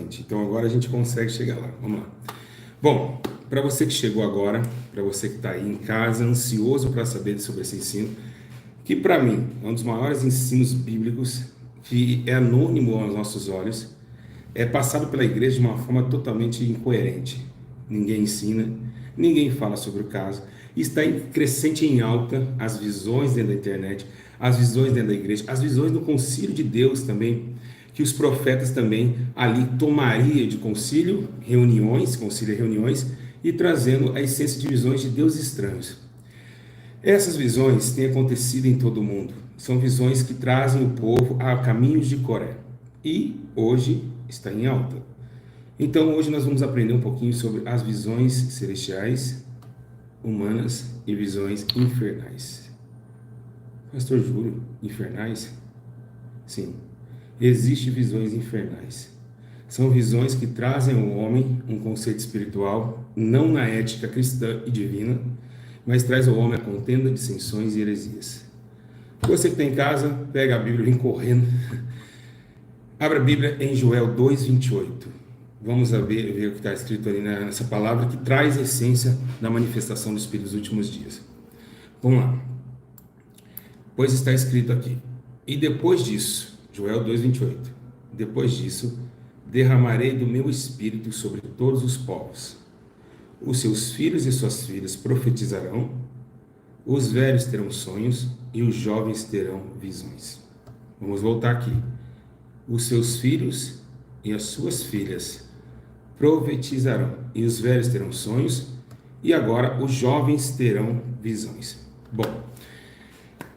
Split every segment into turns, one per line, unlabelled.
excelente. Então agora a gente consegue chegar lá. Vamos lá. Bom, para você que chegou agora, para você que está aí em casa, ansioso para saber sobre esse ensino, que para mim é um dos maiores ensinos bíblicos, que é anônimo aos nossos olhos, é passado pela igreja de uma forma totalmente incoerente. Ninguém ensina, ninguém fala sobre o caso. Está em crescente em alta as visões dentro da internet, as visões dentro da igreja, as visões do concílio de Deus também, que os profetas também ali tomariam de concílio, reuniões, e trazendo a essência de visões de Deus estranhos. Essas visões têm acontecido em todo o mundo. São visões que trazem o povo a caminhos de Coré. E hoje está em alta. Então hoje nós vamos aprender um pouquinho sobre as visões celestiais, humanas e visões infernais. Pastor Júlio, infernais? Sim, existem visões infernais. São visões que trazem ao homem um conceito espiritual, não na ética cristã e divina, mas traz ao homem a contenda, dissensões e heresias. Você que está em casa, pega a Bíblia e vem correndo. Abra a Bíblia em Joel 2:28. Vamos ver o que está escrito ali nessa palavra que traz a essência da manifestação do Espírito dos últimos dias. Vamos lá. Pois está escrito aqui: e depois disso, Joel 2:28, depois disso, derramarei do meu Espírito sobre todos os povos. Os seus filhos e suas filhas profetizarão, os velhos terão sonhos e os jovens terão visões. Vamos voltar aqui. Os seus filhos e as suas filhas profetizarão, e os velhos terão sonhos, e agora os jovens terão visões. Bom,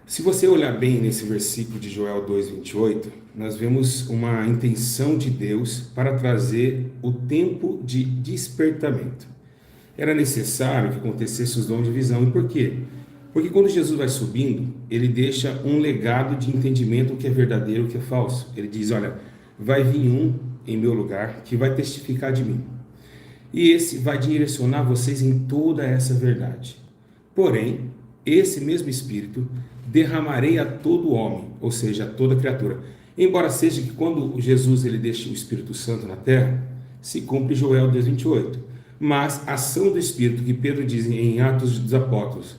se você olhar bem nesse versículo de Joel 2:28, nós vemos uma intenção de Deus para trazer o tempo de despertamento. Era necessário que acontecesse os dons de visão. E por quê? Porque quando Jesus vai subindo, ele deixa um legado de entendimento o que é verdadeiro e o que é falso. Ele diz, olha, vai vir um em meu lugar que vai testificar de mim. E esse vai direcionar vocês em toda essa verdade. Porém, esse mesmo Espírito derramarei a todo homem, ou seja, a toda criatura. Embora seja que quando Jesus ele deixa o Espírito Santo na terra, se cumpre Joel 2:28. Mas a ação do Espírito, que Pedro diz em Atos dos Apóstolos,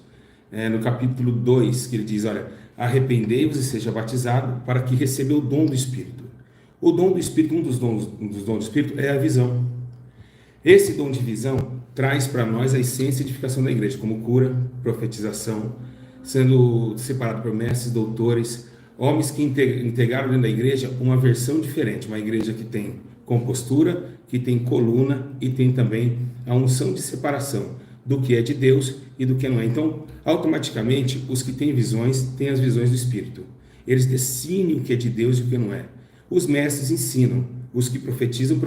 no capítulo 2, que ele diz, olha, arrependei-vos e seja batizado para que receba o dom do Espírito. O dom do Espírito, um dos dons do Espírito é a visão. Esse dom de visão traz para nós a essência e edificação da igreja, como cura, profetização, sendo separado por mestres, doutores, homens que integraram dentro da igreja uma versão diferente, uma igreja que tem compostura, que tem coluna e tem também a unção de separação do que é de Deus e do que não é. Então, automaticamente, os que têm visões, têm as visões do Espírito. Eles definem o que é de Deus e o que não é. Os mestres ensinam, os que profetizam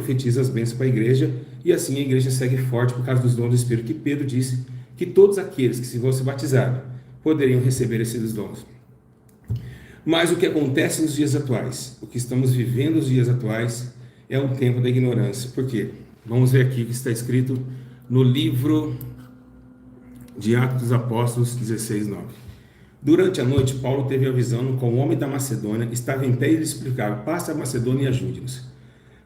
as bênçãos para a igreja, e assim a igreja segue forte por causa dos dons do Espírito, que Pedro disse que todos aqueles que se vão ser batizados poderiam receber esses dons. Mas o que acontece nos dias atuais, o que estamos vivendo nos dias atuais, é um tempo da ignorância. Por quê? Vamos ver aqui o que está escrito no livro de Atos dos Apóstolos 16:9. Durante a noite, Paulo teve a visão no qual o homem da Macedônia estava em pé e lhe explicava, passe a Macedônia e ajude-nos.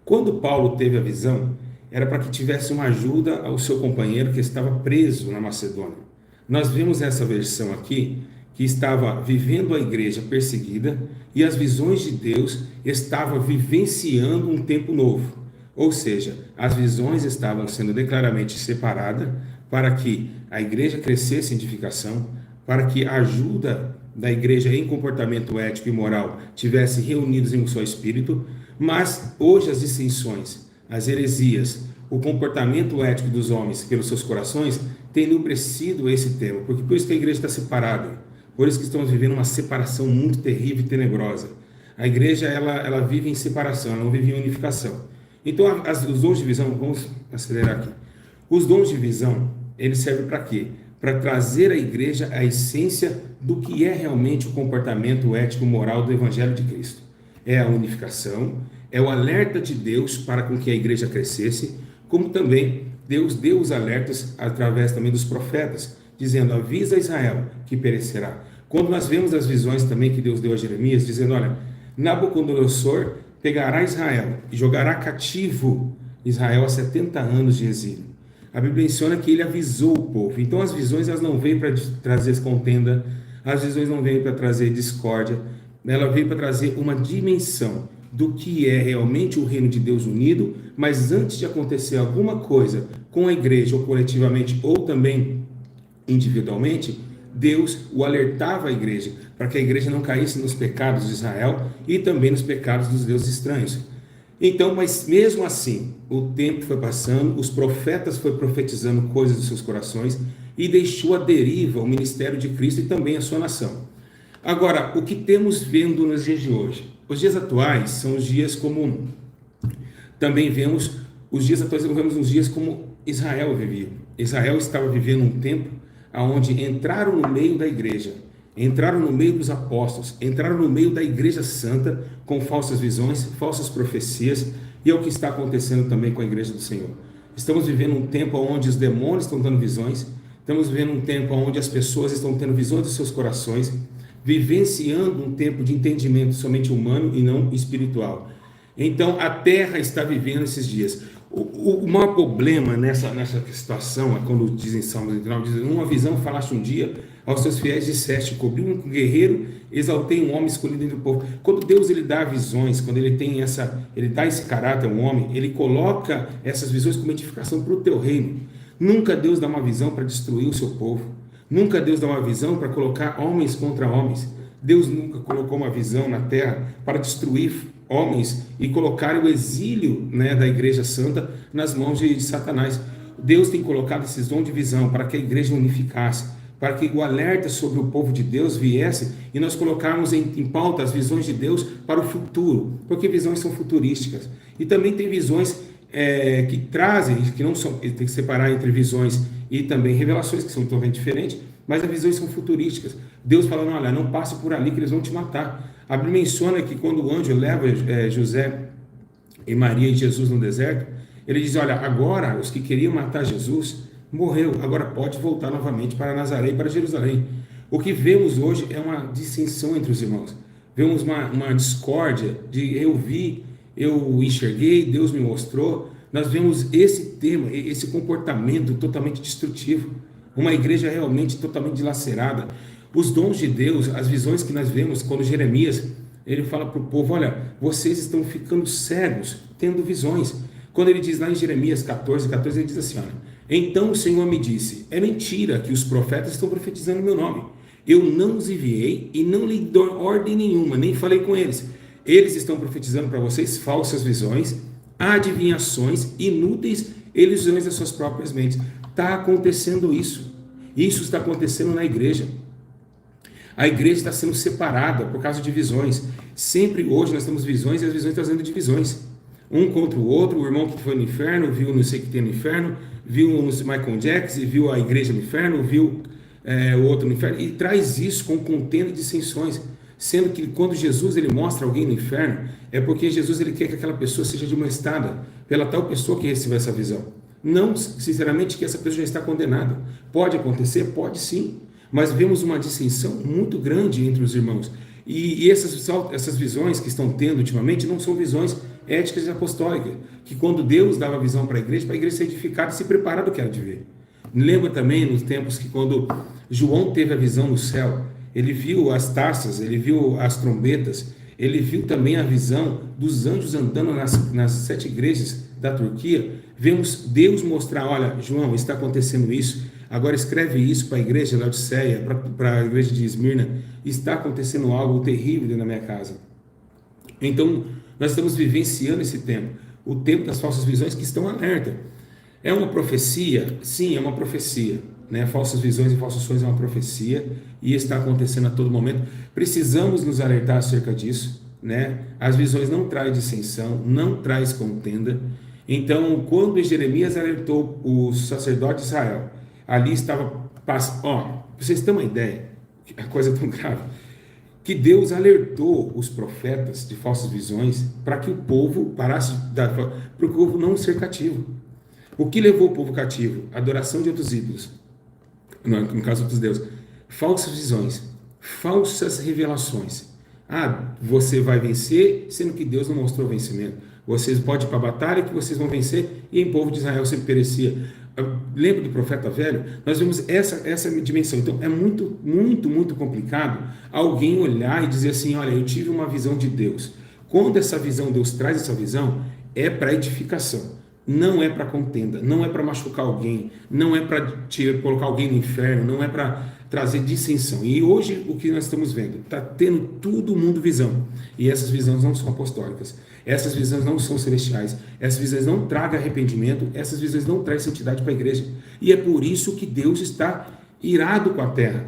Quando Paulo teve a visão, era para que tivesse uma ajuda ao seu companheiro que estava preso na Macedônia. Nós vemos essa versão aqui, que estava vivendo a igreja perseguida e as visões de Deus estavam vivenciando um tempo novo. Ou seja, as visões estavam sendo declaradamente separadas para que a igreja crescesse em edificação, para que a ajuda da igreja em comportamento ético e moral tivesse reunidos em um só espírito, mas hoje as dissensões, as heresias, o comportamento ético dos homens pelos seus corações tem enubrecido esse tema, porque por isso que a igreja está separada. Por isso que estamos vivendo uma separação muito terrível e tenebrosa. A igreja, ela vive em separação, ela não vive em unificação. Então, os dons de visão, vamos acelerar aqui. Os dons de visão, eles servem para quê? Para trazer à igreja a essência do que é realmente o comportamento ético moral do Evangelho de Cristo. É a unificação, é o alerta de Deus para com que a igreja crescesse, como também Deus deu os alertas através também dos profetas, dizendo, avisa Israel que perecerá. Quando nós vemos as visões também que Deus deu a Jeremias, dizendo, olha, Nabucodonosor pegará Israel e jogará cativo Israel a 70 anos de exílio. A Bíblia menciona que ele avisou o povo. Então as visões elas não veio para trazer contenda, as visões não veio para trazer discórdia, ela veio para trazer uma dimensão do que é realmente o reino de Deus unido, mas antes de acontecer alguma coisa com a igreja, ou coletivamente, ou também individualmente, Deus o alertava a igreja, para que a igreja não caísse nos pecados de Israel e também nos pecados dos deuses estranhos. Então, mas mesmo assim, o tempo foi passando, os profetas foram profetizando coisas dos seus corações e deixou a deriva o ministério de Cristo e também a sua nação. Agora, o que temos vendo nos dias de hoje? Os dias atuais são os dias como também vemos, os dias atuais vemos os dias como Israel vivia. Israel estava vivendo um tempo onde entraram no meio da igreja, entraram no meio dos apóstolos, entraram no meio da igreja santa com falsas visões, falsas profecias, e é o que está acontecendo também com a igreja do Senhor. Estamos vivendo um tempo onde os demônios estão dando visões, estamos vivendo um tempo onde as pessoas estão tendo visões dos seus corações, vivenciando um tempo de entendimento somente humano e não espiritual. Então a terra está vivendo esses dias. O maior problema nessa situação é quando dizem Salmos 39, diz, uma visão falaste um dia aos seus fiéis, disseste, cobri um guerreiro, exaltei um homem escolhido entre o povo. Quando Deus ele dá visões, quando ele tem ele dá esse caráter a um homem, ele coloca essas visões como edificação para o teu reino. Nunca Deus dá uma visão para destruir o seu povo. Nunca Deus dá uma visão para colocar homens contra homens. Deus nunca colocou uma visão na terra para destruir homens e colocar o exílio, da igreja santa nas mãos de Satanás. Deus tem colocado esses dons de visão para que a igreja unificasse, para que o alerta sobre o povo de Deus viesse e nós colocarmos em pauta as visões de Deus para o futuro, porque visões são futurísticas. E também tem visões que trazem, que não são, tem que separar entre visões e também revelações, que são totalmente diferentes, mas as visões são futurísticas. Deus falando, olha, não passe por ali que eles vão te matar. A Bíblia menciona que quando o anjo leva José e Maria e Jesus no deserto, ele diz, olha, agora os que queriam matar Jesus morreu, agora pode voltar novamente para Nazaré e para Jerusalém. O que vemos hoje é uma dissensão entre os irmãos. Vemos uma discórdia de eu vi, eu enxerguei, Deus me mostrou. Nós vemos esse tema, esse comportamento totalmente destrutivo. Uma igreja realmente totalmente dilacerada. Os dons de Deus, as visões que nós vemos, quando Jeremias, ele fala para o povo, olha, vocês estão ficando cegos, tendo visões. Quando ele diz lá em Jeremias 14, ele diz assim, olha, então o Senhor me disse, é mentira que os profetas estão profetizando o meu nome. Eu não os enviei e não lhe dou ordem nenhuma, nem falei com eles. Eles estão profetizando para vocês falsas visões, adivinhações inúteis, ilusões das suas próprias mentes. Está acontecendo isso. Isso está acontecendo na igreja. A igreja está sendo separada por causa de visões. Sempre hoje nós temos visões e as visões trazendo divisões. Um contra o outro, o irmão que foi no inferno, viu não sei o que tem no inferno, viu o Michael Jackson, viu a igreja no inferno, viu o outro no inferno, e traz isso com contenda e dissensões. Sendo que quando Jesus ele mostra alguém no inferno, é porque Jesus ele quer que aquela pessoa seja admoestada pela tal pessoa que recebeu essa visão. Não, sinceramente, que essa pessoa já está condenada. Pode acontecer? Pode sim. Mas vemos uma dissensão muito grande entre os irmãos. E essas visões que estão tendo ultimamente não são visões éticas e apostólicas, que quando Deus dava visão para a igreja ser edificada e se preparar do que era de ver. Lembra também nos tempos que quando João teve a visão no céu, ele viu as taças, ele viu as trombetas, ele viu também a visão dos anjos andando nas 7 igrejas da Turquia. Vemos Deus mostrar, olha, João, está acontecendo isso, agora escreve isso para a igreja de Laodiceia, para a igreja de Esmirna, está acontecendo algo terrível dentro da minha casa. Então, nós estamos vivenciando esse tempo, o tempo das falsas visões que estão alerta. É uma profecia? Sim, é uma profecia. Falsas visões e falsos sonhos é uma profecia e está acontecendo a todo momento. Precisamos nos alertar acerca disso. As visões não trazem dissensão, não traz contenda. Então, quando Jeremias alertou o sacerdote de Israel, ali estava passando, para vocês terem uma ideia, a coisa é tão grave, que Deus alertou os profetas de falsas visões para que o povo parasse, para o povo não ser cativo. O que levou o povo cativo? Adoração de outros ídolos, no caso outros deuses, falsas visões, falsas revelações, Você vai vencer, sendo que Deus não mostrou vencimento. Vocês podem ir para a batalha que vocês vão vencer, e em povo de Israel sempre perecia. Lembra do profeta velho? Nós vemos essa dimensão. Então é muito, muito, muito complicado alguém olhar e dizer assim: olha, eu tive uma visão de Deus. Quando essa visão, Deus traz essa visão, é para edificação, não é para contenda, não é para machucar alguém, não é para colocar alguém no inferno, não é para trazer dissensão. E hoje o que nós estamos vendo? Está tendo todo mundo visão, e essas visões não são apostólicas, essas visões não são celestiais, essas visões não tragam arrependimento, essas visões não trazem santidade para a igreja, e é por isso que Deus está irado com a terra.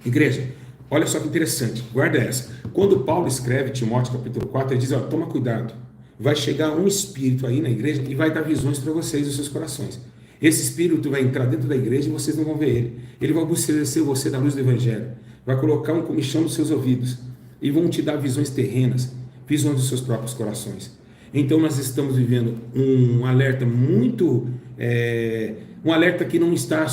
Igreja, olha só que interessante, guarda essa. Quando Paulo escreve Timóteo capítulo 4, ele diz: toma cuidado, vai chegar um espírito aí na igreja e vai dar visões para vocês, os seus corações. Esse espírito vai entrar dentro da igreja e vocês não vão ver ele. Ele vai obedecer você da luz do evangelho, vai colocar um comichão nos seus ouvidos e vão te dar visões terrenas, visões dos seus próprios corações. Então nós estamos vivendo um alerta muito, um alerta que não está,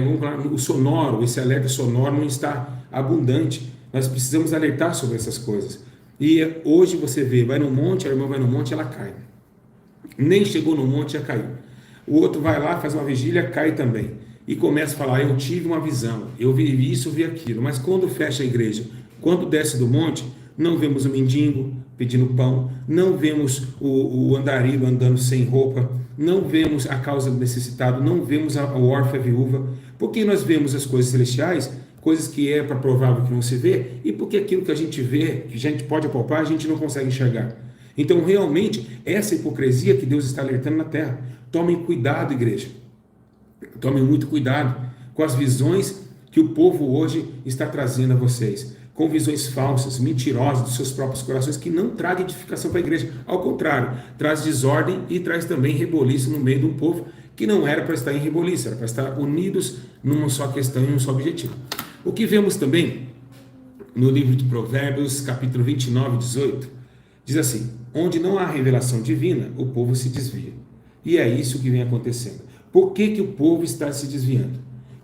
vamos falar, o sonoro, esse alerta sonoro não está abundante. Nós precisamos alertar sobre essas coisas. E hoje você vê, vai no monte, a irmã vai no monte, ela cai. Nem chegou no monte, já caiu. O outro vai lá, faz uma vigília, cai também. E começa a falar: eu tive uma visão, eu vi isso, eu vi aquilo. Mas quando fecha a igreja, quando desce do monte, não vemos o mendigo pedindo pão, não vemos o andarilho andando sem roupa, não vemos a causa do necessitado, não vemos o órfão e a viúva, porque nós vemos as coisas celestiais, coisas que é para provável que não se vê, e porque aquilo que a gente vê, que a gente pode apalpar, a gente não consegue enxergar. Então realmente, essa hipocrisia que Deus está alertando na terra. Tomem cuidado, igreja, tomem muito cuidado com as visões que o povo hoje está trazendo a vocês, com visões falsas, mentirosas dos seus próprios corações, que não trazem edificação para a igreja, ao contrário, traz desordem e traz também reboliço no meio de um povo que não era para estar em reboliço, era para estar unidos numa só questão e num só objetivo. O que vemos também no livro de Provérbios, capítulo 29, 18, diz assim: onde não há revelação divina, o povo se desvia. E é isso que vem acontecendo. Por que o povo está se desviando?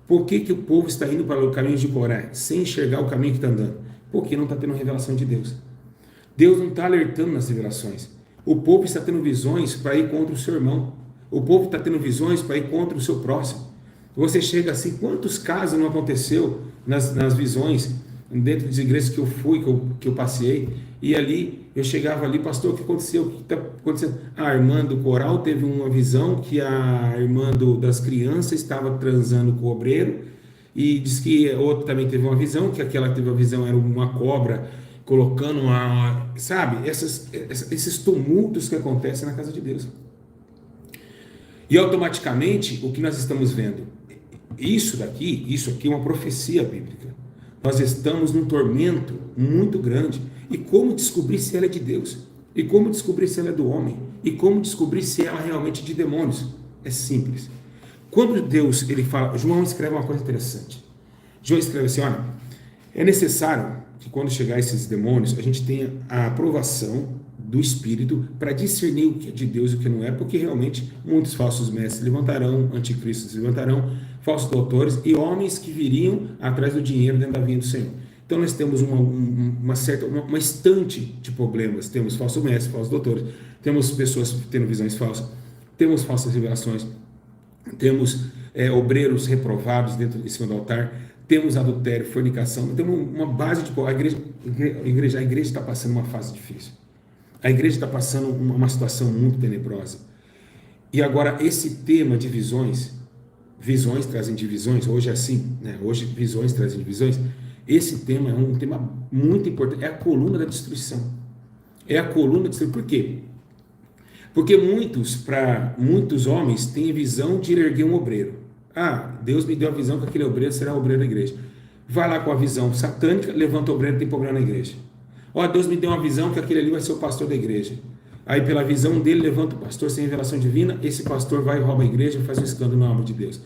Por que o povo está indo para o caminho de Coré, sem enxergar o caminho que está andando? Porque não está tendo revelação de Deus. Deus não está alertando nas revelações. O povo está tendo visões para ir contra o seu irmão. O povo está tendo visões para ir contra o seu próximo. Você chega assim, quantos casos não aconteceu nas visões, dentro das igrejas que eu fui, que eu passei, e ali eu chegava ali: pastor, o que aconteceu? O que está acontecendo? A irmã do coral teve uma visão que a irmã das crianças estava transando com o obreiro, e diz que outro também teve uma visão, que aquela que teve uma visão era uma cobra colocando sabe, esses tumultos que acontecem na casa de Deus. E automaticamente, o que nós estamos vendo? Isso aqui é uma profecia bíblica. Nós estamos num tormento muito grande. E como descobrir se ela é de Deus? E como descobrir se ela é do homem? E como descobrir se ela é realmente de demônios? É simples. Quando Deus, ele fala, João escreve uma coisa interessante. João escreve assim: olha, é necessário que quando chegar esses demônios, a gente tenha a aprovação do Espírito para discernir o que é de Deus e o que não é, porque realmente muitos falsos mestres levantarão, anticristos levantarão, falsos doutores e homens que viriam atrás do dinheiro dentro da vinha do Senhor. Então nós temos uma estante de problemas. Temos falsos mestres, falsos doutores, temos pessoas tendo visões falsas, temos falsas revelações, temos obreiros reprovados dentro de cima do altar, temos adultério, fornicação, temos uma base de... A igreja está passando uma fase difícil. A igreja está passando uma situação muito tenebrosa. E agora esse tema de visões trazem divisões, hoje é assim, né? Hoje visões trazem divisões. Esse tema é um tema muito importante, é a coluna da destruição. É a coluna da destruição. Por quê? Porque muitos homens têm visão de erguer um obreiro. Deus me deu a visão que aquele obreiro será o obreiro da igreja. Vai lá com a visão satânica, levanta o obreiro, tem problema na igreja. Deus me deu uma visão que aquele ali vai ser o pastor da igreja. Aí pela visão dele, levanta o pastor sem revelação divina, esse pastor vai e rouba a igreja e faz um escândalo na alma de Deus.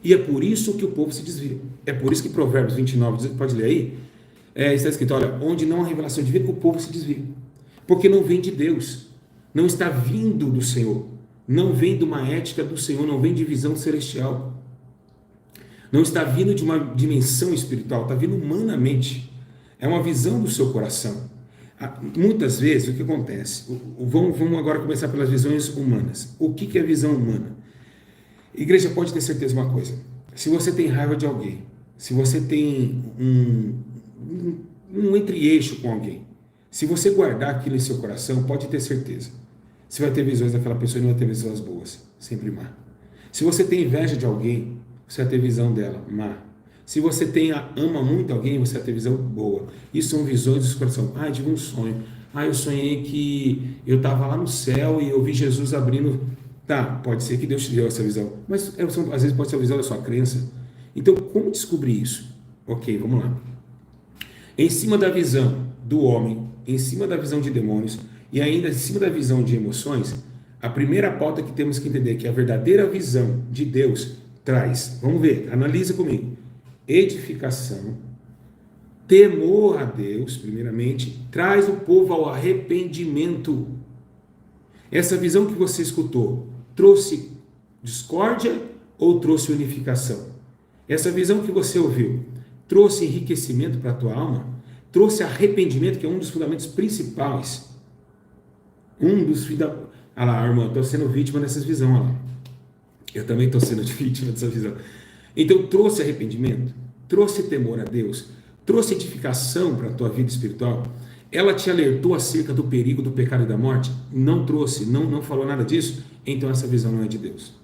E é por isso que o povo se desvia. É por isso que Provérbios 29, pode ler aí, está escrito: olha, onde não há revelação divina, o povo se desvia. Porque não vem de Deus, não está vindo do Senhor, não vem de uma ética do Senhor, não vem de visão celestial, não está vindo de uma dimensão espiritual, está vindo humanamente. É uma visão do seu coração. Muitas vezes, o que acontece? Vamos agora começar pelas visões humanas. O que é visão humana? Igreja, pode ter certeza de uma coisa. Se você tem raiva de alguém, se você tem um entre-eixo com alguém, se você guardar aquilo em seu coração, pode ter certeza. Você vai ter visões daquela pessoa e não vai ter visões boas. Sempre má. Se você tem inveja de alguém, você vai ter visão dela má. Se você ama muito alguém, você vai ter visão boa. Isso são visões do seu coração. Eu tive um sonho. Eu sonhei que eu estava lá no céu e eu vi Jesus abrindo. Tá, pode ser que Deus te deu essa visão. Mas às vezes pode ser a visão da sua crença. Então, como descobrir isso? Ok, vamos lá. Em cima da visão do homem, em cima da visão de demônios e ainda em cima da visão de emoções, a primeira pauta que temos que entender é que a verdadeira visão de Deus traz, vamos ver, analisa comigo, edificação, temor a Deus, primeiramente, traz o povo ao arrependimento. Essa visão que você escutou trouxe discórdia ou trouxe unificação? Essa visão que você ouviu trouxe enriquecimento para a tua alma? Trouxe arrependimento, que é um dos fundamentos principais. Ah lá, irmão, estou sendo vítima dessas visões. Lá. Eu também estou sendo vítima dessa visão. Então, trouxe arrependimento? Trouxe temor a Deus? Trouxe edificação para a tua vida espiritual? Ela te alertou acerca do perigo do pecado e da morte? Não trouxe, não falou nada disso? Então essa visão não é de Deus.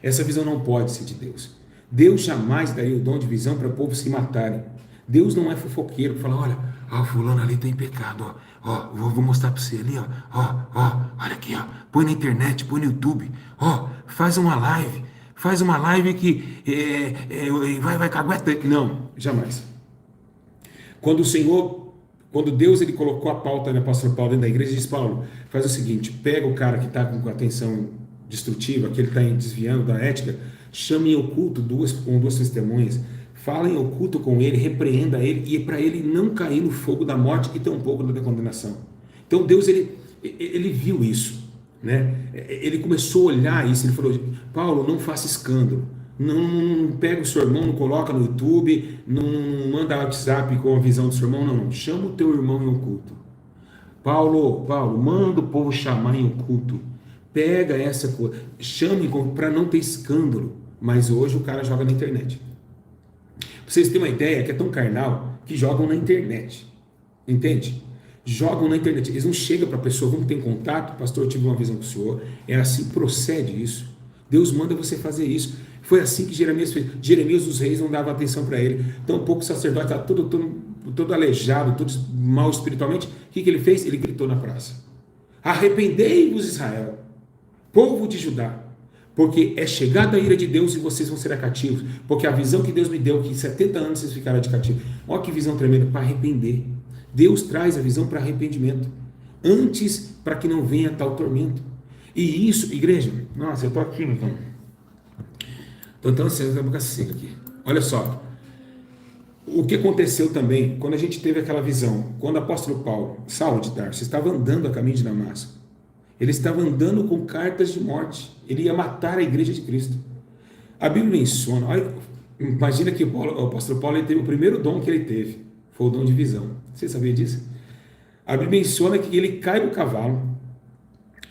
Essa visão não pode ser de Deus. Deus jamais daria o dom de visão para o povo se matarem. Deus não é fofoqueiro para falar, olha, fulano ali tem pecado, vou mostrar para você ali, olha aqui, põe na internet, põe no YouTube, faz uma live que vai cagueta. Não, jamais. Quando Deus ele colocou a pauta, né, pastor Paulo, dentro da igreja, diz, Paulo, faz o seguinte, pega o cara que está com atenção destrutiva, que ele está desviando da ética, chame em oculto com duas testemunhas, fala em oculto com ele, repreenda ele, e para ele não cair no fogo da morte e tampouco da condenação. Então Deus, ele viu isso, né? Ele começou a olhar isso, ele falou, Paulo, não faça escândalo, não pega o seu irmão, não coloca no YouTube, não manda WhatsApp com a visão do seu irmão, não, chama o teu irmão em oculto. Paulo, manda o povo chamar em oculto, pega essa coisa, chame para não ter escândalo, mas hoje o cara joga na internet. Pra vocês terem uma ideia, que é tão carnal, que jogam na internet, entende? Jogam na internet, eles não chegam para a pessoa, vamos ter contato, pastor, eu tive uma visão com o senhor, é assim que procede isso, Deus manda você fazer isso. Foi assim que Jeremias fez. Jeremias, os reis não davam atenção para ele. Tampouco o sacerdote estava todo aleijado, todo mal espiritualmente. O que ele fez? Ele gritou na praça. Arrependei-vos, Israel, povo de Judá, porque é chegada a ira de Deus e vocês vão ser cativos. Porque a visão que Deus me deu, que em 70 anos vocês ficaram de cativo. Olha que visão tremenda, para arrepender. Deus traz a visão para arrependimento. Antes, para que não venha tal tormento. E isso, igreja, nossa, eu estou aqui, então. Então, assim, a boca seca aqui. Olha só. O que aconteceu também, quando a gente teve aquela visão, quando o apóstolo Saulo de Tarso, estava andando a caminho de Damasco, ele estava andando com cartas de morte, ele ia matar a igreja de Cristo. A Bíblia menciona, olha, imagina que o apóstolo Paulo ele teve o primeiro dom que ele teve, foi o dom de visão. Você sabia disso? A Bíblia menciona que ele cai do cavalo,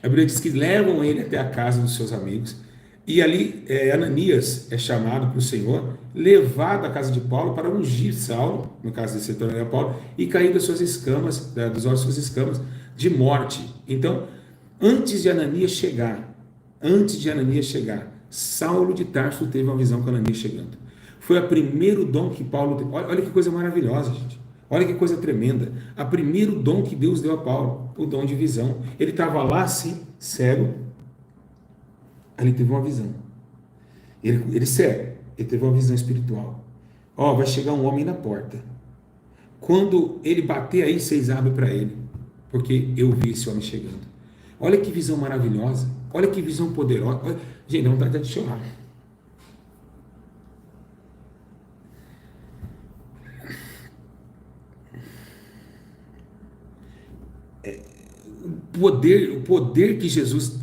a Bíblia diz que levam ele até a casa dos seus amigos, e ali Ananias é chamado para o Senhor, levado à casa de Paulo para ungir Saulo, no caso de setor Paulo, e cair das suas escamas, dos olhos das suas escamas, de morte. Então, antes de Ananias chegar, Saulo de Tarso teve uma visão com Ananias chegando. Foi o primeiro dom que Paulo teve. Olha que coisa maravilhosa, gente. Olha que coisa tremenda. O primeiro dom que Deus deu a Paulo, o dom de visão. Ele estava lá assim, cego. Ele teve uma visão. Ele cego, ele teve uma visão espiritual. Vai chegar um homem na porta. Quando ele bater aí, vocês abrem para ele. Porque eu vi esse homem chegando. Olha que visão maravilhosa. Olha que visão poderosa. Olha, gente, não dá de chorar. O poder que Jesus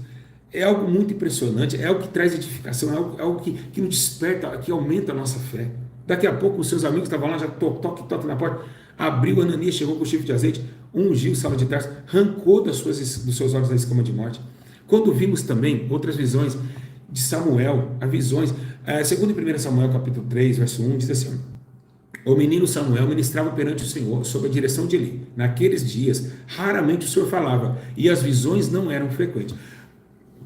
é algo muito impressionante, é algo que traz edificação, é algo que nos desperta, que aumenta a nossa fé. Daqui a pouco os seus amigos estavam lá, já toque na porta, abriu Ananias, chegou com o chifre de azeite, ungiu Saulo de Tarso, arrancou dos seus olhos a escama de morte. Quando vimos também outras visões de Samuel, as visões, segundo em 1 Samuel capítulo 3, verso 1, diz assim: o menino Samuel ministrava perante o Senhor sob a direção de Eli. Naqueles dias, raramente o Senhor falava, e as visões não eram frequentes.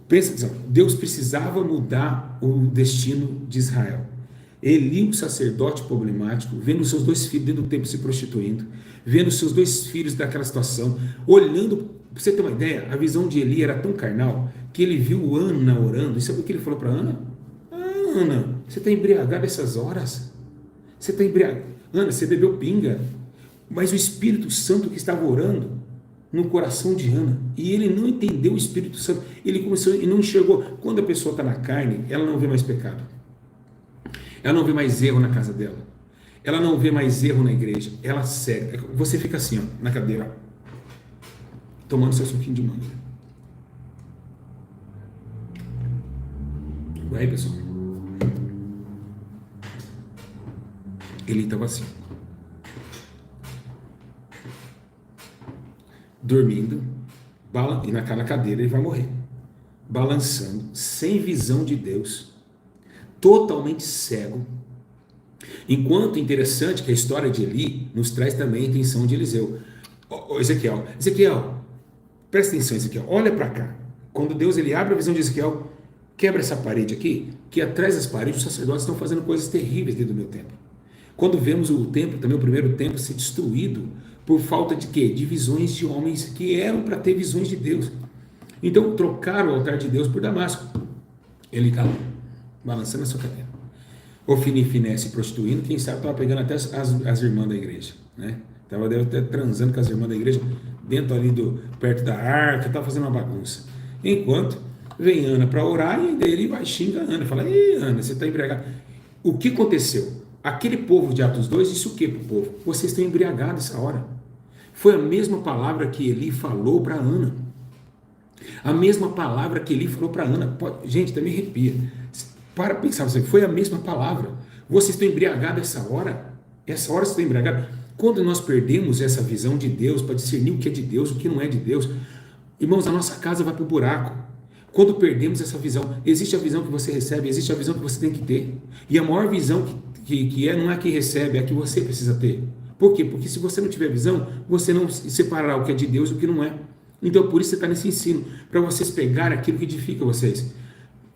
Pensa atenção, Deus precisava mudar o destino de Israel. Eli, o sacerdote problemático, vendo seus 2 filhos dentro do templo se prostituindo, vendo seus 2 filhos daquela situação, olhando, para você ter uma ideia, a visão de Eli era tão carnal, que ele viu Ana orando, e sabe o que ele falou para Ana? Ana, você está embriagada essas horas? Você está embriagada? Ana, você bebeu pinga? Mas o Espírito Santo que estava orando no coração de Ana, e ele não entendeu o Espírito Santo, ele começou e não enxergou. Quando a pessoa está na carne, ela não vê mais pecado, ela não vê mais erro na casa dela, ela não vê mais erro na igreja, ela segue. Você fica assim, ó, na cadeira, tomando seu suquinho de manga. Aí, pessoal, ele estava assim, dormindo, e naquela cadeira ele vai morrer, balançando, sem visão de Deus, totalmente cego. Enquanto interessante que a história de Eli nos traz também a intenção de Eliseu. Ezequiel, presta atenção, Ezequiel, olha para cá. Quando Deus ele abre a visão de Ezequiel, quebra essa parede aqui, que atrás das paredes os sacerdotes estão fazendo coisas terríveis dentro do meu templo. Quando vemos o templo, também o primeiro templo, ser destruído por falta de quê? De visões de homens que eram para ter visões de Deus. Então trocaram o altar de Deus por Damasco. Ele está balançando a sua cadeira. Ofni e Finé se prostituindo, quem sabe estava pegando até as irmãs da igreja, né? Estava até transando com as irmãs da igreja, dentro ali perto da arca, estava fazendo uma bagunça. Enquanto vem Ana para orar, e daí ele vai xingar a Ana, fala: ei, Ana, você está embriagada. O que aconteceu? Aquele povo de Atos 2 disse o que para o povo? Vocês estão embriagados essa hora. Foi a mesma palavra que Eli falou para Ana. A mesma palavra que Eli falou para Ana. Gente, até me arrepia. Para pensar, foi a mesma palavra. Vocês estão embriagados essa hora? Essa hora vocês estão embriagados? Quando nós perdemos essa visão de Deus, para discernir o que é de Deus, o que não é de Deus, irmãos, a nossa casa vai para o buraco. Quando perdemos essa visão, existe a visão que você recebe, existe a visão que você tem que ter. E a maior visão não é a que recebe, é a que você precisa ter. Por quê? Porque se você não tiver visão, você não separará o que é de Deus e o que não é. Então, por isso você está nesse ensino, para vocês pegarem aquilo que edifica vocês.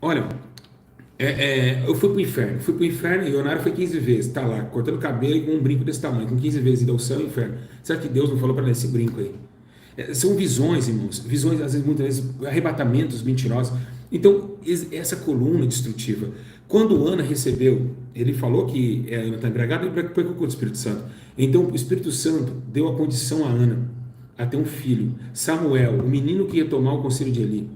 Olha, eu fui para o inferno e Leonardo foi 15 vezes, está lá, cortando cabelo e com um brinco desse tamanho, com 15 vezes ida ao céu e ao inferno. Será que Deus não falou para ele esse brinco aí? São visões, irmãos, visões, às vezes, muitas vezes, arrebatamentos mentirosos. Então, essa coluna destrutiva, quando Ana recebeu, ele falou que Ana está embriagada, e pecou com o Espírito Santo. Então, o Espírito Santo deu a condição a Ana a ter um filho, Samuel, o menino que ia tomar o conselho de Eli.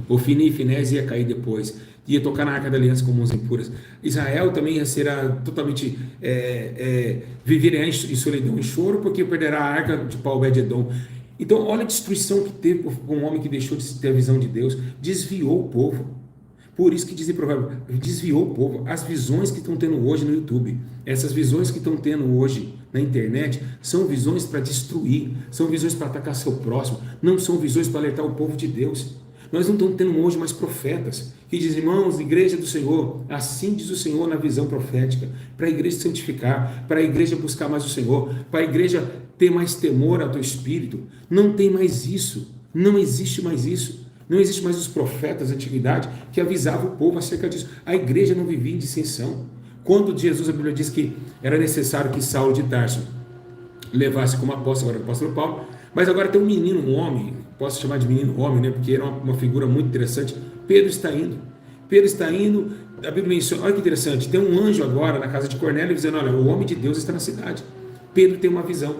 Ofni e Finés ia cair depois, ia tocar na Arca da Aliança com mãos impuras. Israel também ia ser totalmente, viverá em solidão e choro, porque perderá a Arca de Obed-Edom. Então, olha a destruição que teve com um homem que deixou de ter a visão de Deus, desviou o povo. Por isso que diz em Provérbio, desviou o povo. As visões que estão tendo hoje no YouTube, essas visões que estão tendo hoje na internet, são visões para destruir, são visões para atacar seu próximo, não são visões para alertar o povo de Deus. Nós não estamos tendo hoje mais profetas que dizem: irmãos, igreja do Senhor, assim diz o Senhor na visão profética, para a igreja santificar, para a igreja buscar mais o Senhor, para a igreja ter mais temor ao teu espírito. Não tem mais isso, não existe mais isso. Não existe mais os profetas da antiguidade que avisavam o povo acerca disso. A igreja não vivia em dissensão. Quando Jesus, a Bíblia diz que era necessário que Saulo de Tarso levasse como apóstolo, agora o apóstolo Paulo, mas agora tem um menino, um homem, posso chamar de menino homem, né? Porque era uma figura muito interessante. Pedro está indo, a Bíblia menciona, olha que interessante, tem um anjo agora na casa de Cornélio dizendo: olha, o homem de Deus está na cidade. Pedro tem uma visão.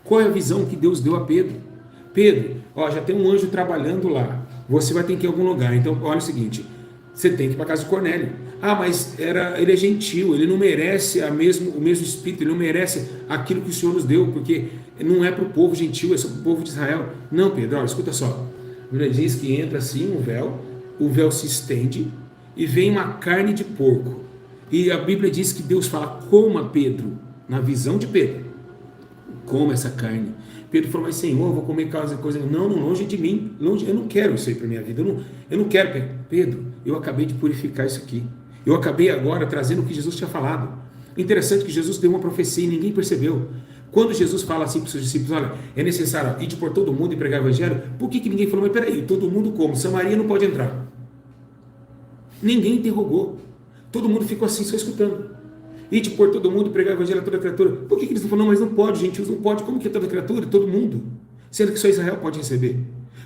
Qual é a visão que Deus deu a Pedro? Pedro, já tem um anjo trabalhando lá, você vai ter que ir em algum lugar. Então, olha o seguinte, você tem que ir para a casa de Cornélio. Mas ele é gentil, ele não merece o mesmo espírito, ele não merece aquilo que o Senhor nos deu, porque não é para o povo gentil, é só para o povo de Israel. Não, Pedro, escuta só, a Bíblia diz que entra assim o véu se estende e vem uma carne de porco, e a Bíblia diz que Deus fala: coma, Pedro, na visão de Pedro, coma essa carne. Pedro falou, mas Senhor, eu vou comer coisa. Não, longe de mim, longe, eu não quero isso aí para minha vida, eu não quero. Pedro, eu acabei de purificar isso aqui. Eu acabei agora trazendo o que Jesus tinha falado. Interessante que Jesus deu uma profecia e ninguém percebeu. Quando Jesus fala assim para os seus discípulos, olha, é necessário ir por todo mundo e pregar o evangelho, por que ninguém falou, mas peraí, todo mundo como? Samaria não pode entrar. Ninguém interrogou. Todo mundo ficou assim, só escutando. Ir por todo mundo e pregar o evangelho a toda criatura. Por que eles não falaram, mas não pode, gentios não pode? Como que é toda criatura? Todo mundo. Sendo que só Israel pode receber.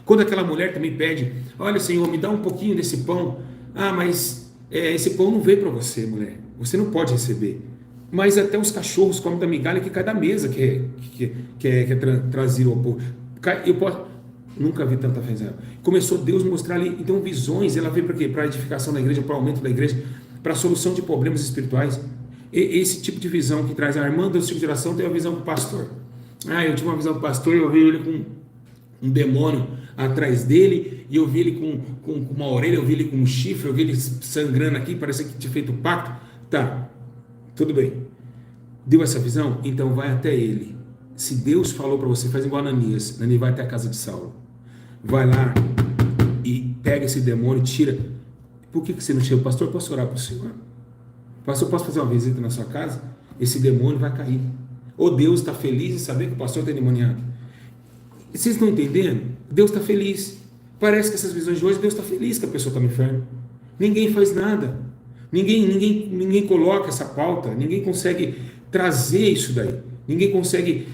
Quando aquela mulher também pede, olha Senhor, me dá um pouquinho desse pão. Ah, mas esse pão não veio para você, mulher. Você não pode receber. Mas até os cachorros comem da migalha que cai da mesa, que é trazido ao povo. Eu posso... Nunca vi tanta fé. Começou Deus mostrar ali, então visões, ela veio para quê? Para a edificação da igreja, para o aumento da igreja, para a solução de problemas espirituais. Esse tipo de visão que traz a irmã da segunda geração tem a visão do pastor. Ah, eu tive uma visão do pastor, eu vi ele com um demônio atrás dele, e eu vi ele com uma orelha, eu vi ele com um chifre, eu vi ele sangrando aqui, parecia que tinha feito um pacto. Tá, tudo bem. Deu essa visão? Então vai até ele. Se Deus falou para você, faz igual Ananias. Ananias vai até a casa de Saulo. Vai lá e pega esse demônio, tira. Por que você não chega? Pastor, posso orar para o senhor? Pastor, posso fazer uma visita na sua casa? Esse demônio vai cair. Ou Deus está feliz em saber que o pastor está endemoniado. Vocês estão entendendo? Deus está feliz. Parece que essas visões de hoje, Deus está feliz que a pessoa está no inferno. Ninguém faz nada. Ninguém coloca essa pauta. Ninguém consegue trazer isso daí. Ninguém consegue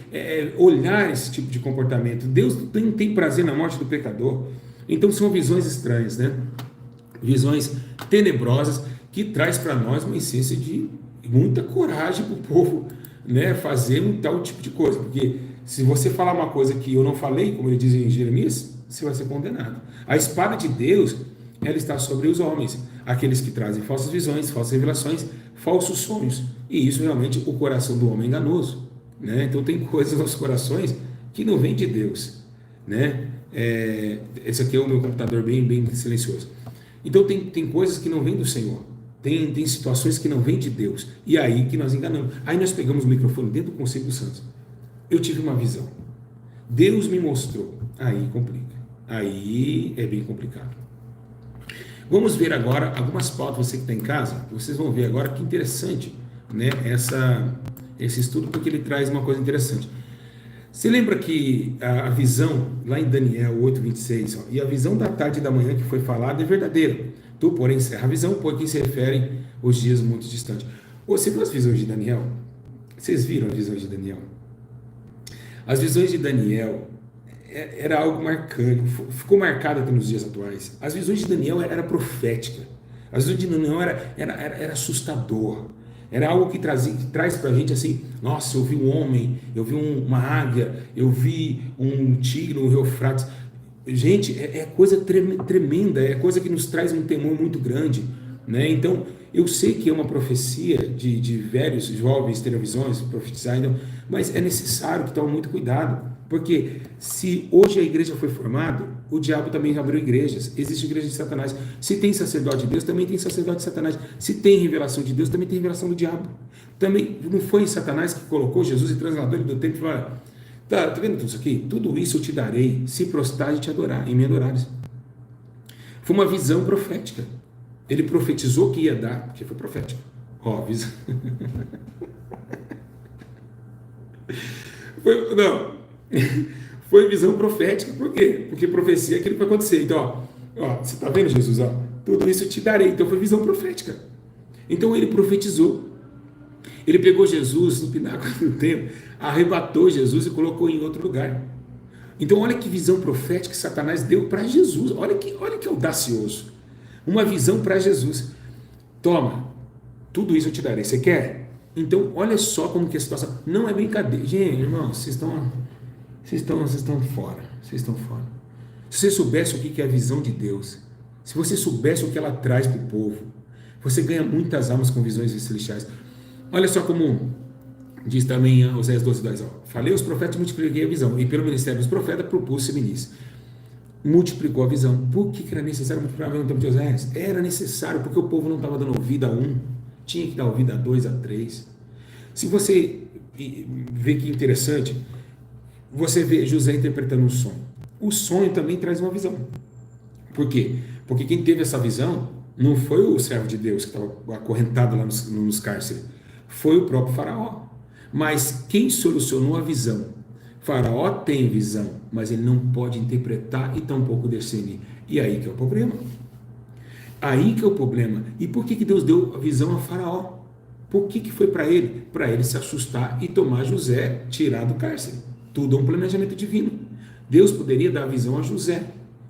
olhar esse tipo de comportamento. Deus não tem prazer na morte do pecador. Então são visões estranhas, né? Visões tenebrosas que traz para nós uma essência de muita coragem para o povo, né, fazer um tal tipo de coisa. Porque se você falar uma coisa que eu não falei, como ele diz em Jeremias, você vai ser condenado. A espada de Deus, ela está sobre os homens, aqueles que trazem falsas visões, falsas revelações, falsos sonhos. E isso realmente o coração do homem é enganoso, né? Então tem coisas nos nossos corações que não vêm de Deus, né? Esse aqui é o meu computador bem silencioso. Então tem coisas que não vêm do Senhor. Tem situações que não vêm de Deus. E aí que nós enganamos. Aí nós pegamos o microfone dentro do Conselho dos Santos. Eu tive uma visão. Deus me mostrou. Aí complica. Aí é bem complicado. Vamos ver agora algumas pautas, você que está em casa. Vocês vão ver agora que interessante, né, esse estudo, porque ele traz uma coisa interessante. Você lembra que a visão, lá em Daniel 8:26, e a visão da tarde e da manhã que foi falada é verdadeira. Tu, porém, encerra a visão, porque se referem os dias muito distantes. Você viu as visões de Daniel? Vocês viram as visões de Daniel? As visões de Daniel era algo marcante, ficou marcada até nos dias atuais. As visões de Daniel era profética. As visões de Daniel era assustador. Era algo que traz para a gente assim, nossa, eu vi um homem, eu vi uma águia, eu vi um tigre no Rio Eufrates. Gente, é coisa tremenda, é coisa que nos traz um temor muito grande, né? Então, eu sei que é uma profecia de velhos, jovens, terem visões, profetizar, então, mas é necessário que tome muito cuidado, porque se hoje a igreja foi formada, o diabo também abriu igrejas, existe igreja de Satanás. Se tem sacerdote de Deus, também tem sacerdote de Satanás. Se tem revelação de Deus, também tem revelação do diabo. Também não foi Satanás que colocou Jesus e translador ele do templo e falou, tá vendo tudo isso aqui? Tudo isso eu te darei, se prostrar e te adorar, e me adorares. Foi uma visão profética. Ele profetizou que ia dar, porque foi profético. Ó, visão. Foi visão profética. Por quê? Porque profecia é aquilo que vai acontecer. Então, ó, você está vendo, Jesus? Ó, tudo isso eu te darei. Então foi visão profética. Então ele profetizou. Ele pegou Jesus no pináculo do templo, arrebatou Jesus e colocou em outro lugar. Então olha que visão profética que Satanás deu para Jesus. Olha que audacioso. Uma visão para Jesus. Toma, tudo isso eu te darei. Você quer? Então olha só como que a situação. Não é brincadeira. Gente, irmãos, vocês estão fora. Vocês estão fora. Se você soubesse o que é a visão de Deus, se você soubesse o que ela traz para o povo, você ganha muitas almas com visões celestiais. Olha só como diz também Oséias 12:2, falei aos profetas, multipliquei a visão, e pelo ministério dos profetas propus-se ministro. Multiplicou a visão. Por que era necessário multiplicar a visão no tempo de Oséias? Era necessário, porque o povo não estava dando ouvido a um, tinha que dar ouvido a 2, a 3. Se você vê que interessante, você vê José interpretando um sonho. O sonho também traz uma visão. Por quê? Porque quem teve essa visão não foi o servo de Deus que estava acorrentado lá nos cárceres, foi o próprio Faraó. Mas quem solucionou a visão? Faraó tem visão, mas ele não pode interpretar e tampouco discernir. E aí que é o problema. Aí que é o problema. E por que Deus deu a visão a Faraó? Por que foi para ele? Para ele se assustar e tomar José, tirar do cárcere. Tudo é um planejamento divino. Deus poderia dar a visão a José.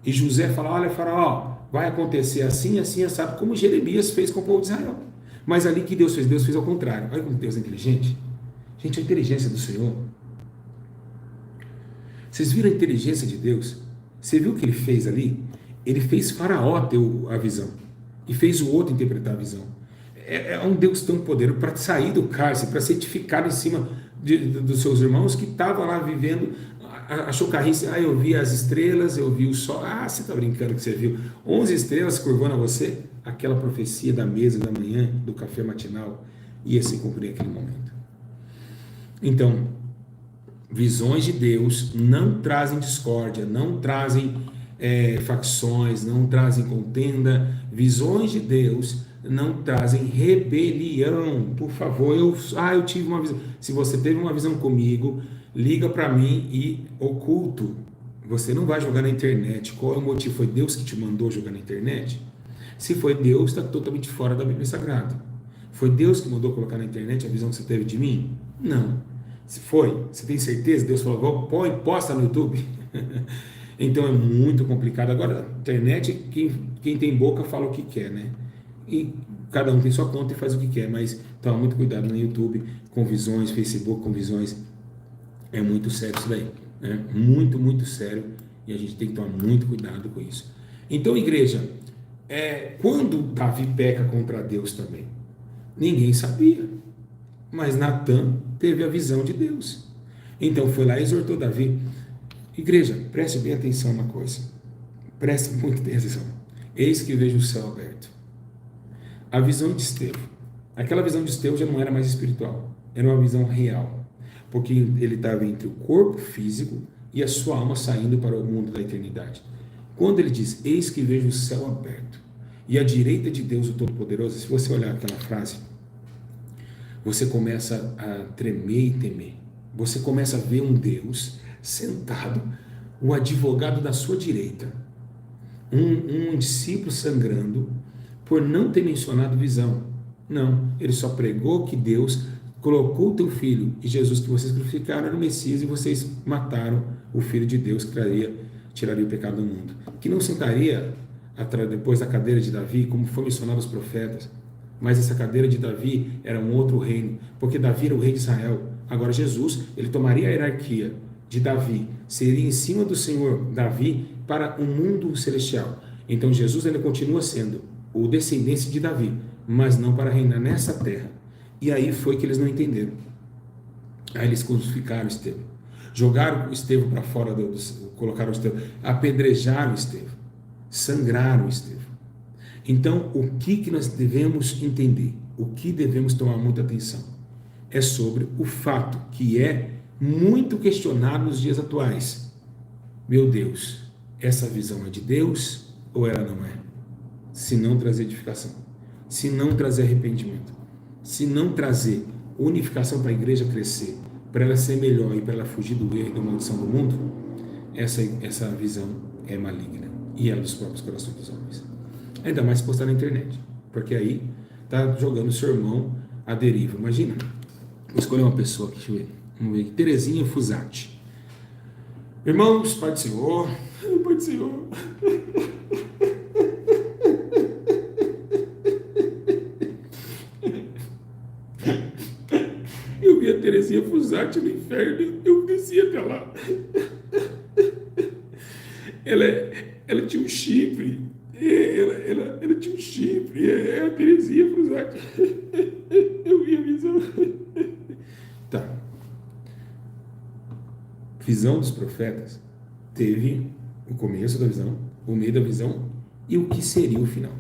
E José fala, olha Faraó, vai acontecer assim, assim, assado, como Jeremias fez com o povo de Israel. Mas ali que Deus fez ao contrário. Olha como Deus é inteligente. Gente, a inteligência do Senhor. Vocês viram a inteligência de Deus? Você viu o que ele fez ali? Ele fez Faraó ter a visão. E fez o outro interpretar a visão. É um Deus tão poderoso para sair do cárcere, para ser edificado em cima dos seus irmãos que estavam lá vivendo a chocarrice. Eu vi as estrelas, eu vi o sol. Você está brincando que você viu 11 estrelas curvando a você? Aquela profecia da mesa da manhã, do café matinal, ia se cumprir naquele momento. Então, visões de Deus não trazem discórdia, não trazem facções, não trazem contenda. Visões de Deus não trazem rebelião. Por favor, eu tive uma visão. Se você teve uma visão comigo, liga para mim e oculto. Você não vai jogar na internet. Qual é o motivo? Foi Deus que te mandou jogar na internet? Se foi Deus, está totalmente fora da Bíblia Sagrada. Foi Deus que mandou colocar na internet a visão que você teve de mim? Não. Se foi, você tem certeza? Deus falou, posta no YouTube. Então é muito complicado. Agora, internet, quem tem boca fala o que quer, né? E cada um tem sua conta e faz o que quer, mas toma muito cuidado no YouTube com visões, Facebook com visões. É muito sério isso daí, né? Muito, muito sério, e a gente tem que tomar muito cuidado com isso. Então, igreja, quando Davi peca contra Deus também, ninguém sabia, mas Natan teve a visão de Deus. Então foi lá e exortou Davi. Igreja, preste bem atenção uma coisa, preste muito atenção. Eis que vejo o céu aberto. A visão de Estevão, aquela visão de Estevão já não era mais espiritual, era uma visão real, porque ele estava entre o corpo físico e a sua alma saindo para o mundo da eternidade. Quando ele diz, eis que vejo o céu aberto, e à direita de Deus o Todo-Poderoso, se você olhar aquela frase, você começa a tremer e temer. Você começa a ver um Deus sentado, o advogado da sua direita, um discípulo sangrando por não ter mencionado visão. Não, ele só pregou que Deus colocou o teu filho e Jesus que vocês crucificaram era o Messias e vocês mataram o Filho de Deus que tiraria o pecado do mundo. Que não sentaria depois da cadeira de Davi, como foi mencionado os profetas. Mas essa cadeira de Davi era um outro reino, porque Davi era o rei de Israel. Agora Jesus, ele tomaria a hierarquia de Davi, seria em cima do Senhor Davi para o mundo celestial. Então Jesus ainda continua sendo o descendente de Davi, mas não para reinar nessa terra. E aí foi que eles não entenderam. Aí eles crucificaram Estevão, jogaram Estevão para fora, colocaram Estevão, apedrejaram Estevão, sangraram Estevão. Então, o que nós devemos entender? O que devemos tomar muita atenção? É sobre o fato que é muito questionado nos dias atuais. Meu Deus, essa visão é de Deus ou ela não é? Se não trazer edificação, se não trazer arrependimento, se não trazer unificação para a igreja crescer, para ela ser melhor e para ela fugir do erro e da maldição do mundo, essa visão é maligna e é dos próprios corações dos homens. Ainda mais postar na internet, porque aí está jogando o seu irmão à deriva. Imagina, vou escolher uma pessoa aqui, deixa eu ver, vamos ver, Terezinha Fusati. Irmãos, Pai do Senhor, Pai do Senhor. Eu vi a Terezinha Fusati no inferno, eu desci até lá. Ela tinha um chifre. Ela tinha um chifre, é a Terezinha Fusati. Eu vi a visão. Tá. Visão dos profetas teve o começo da visão, o meio da visão e o que seria o final.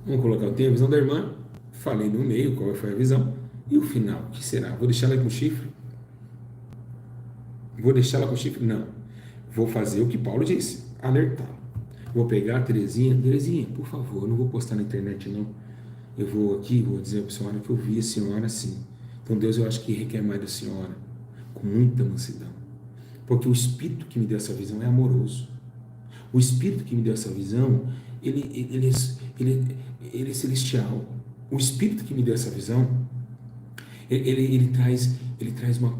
Vamos colocar, tem a visão da irmã, falei no meio qual foi a visão, e o final, o que será? Vou deixar ela com o chifre? Vou deixá-la com chifre? Não. Vou fazer o que Paulo disse, alertá-la. Vou pegar a Terezinha, por favor, eu não vou postar na internet não. Eu vou aqui, vou dizer para a senhora que eu vi a senhora assim. Então Deus, eu acho que requer mais da senhora, com muita mansidão. Porque o Espírito que me deu essa visão é amoroso. O Espírito que me deu essa visão, ele é celestial. O Espírito que me deu essa visão, ele traz uma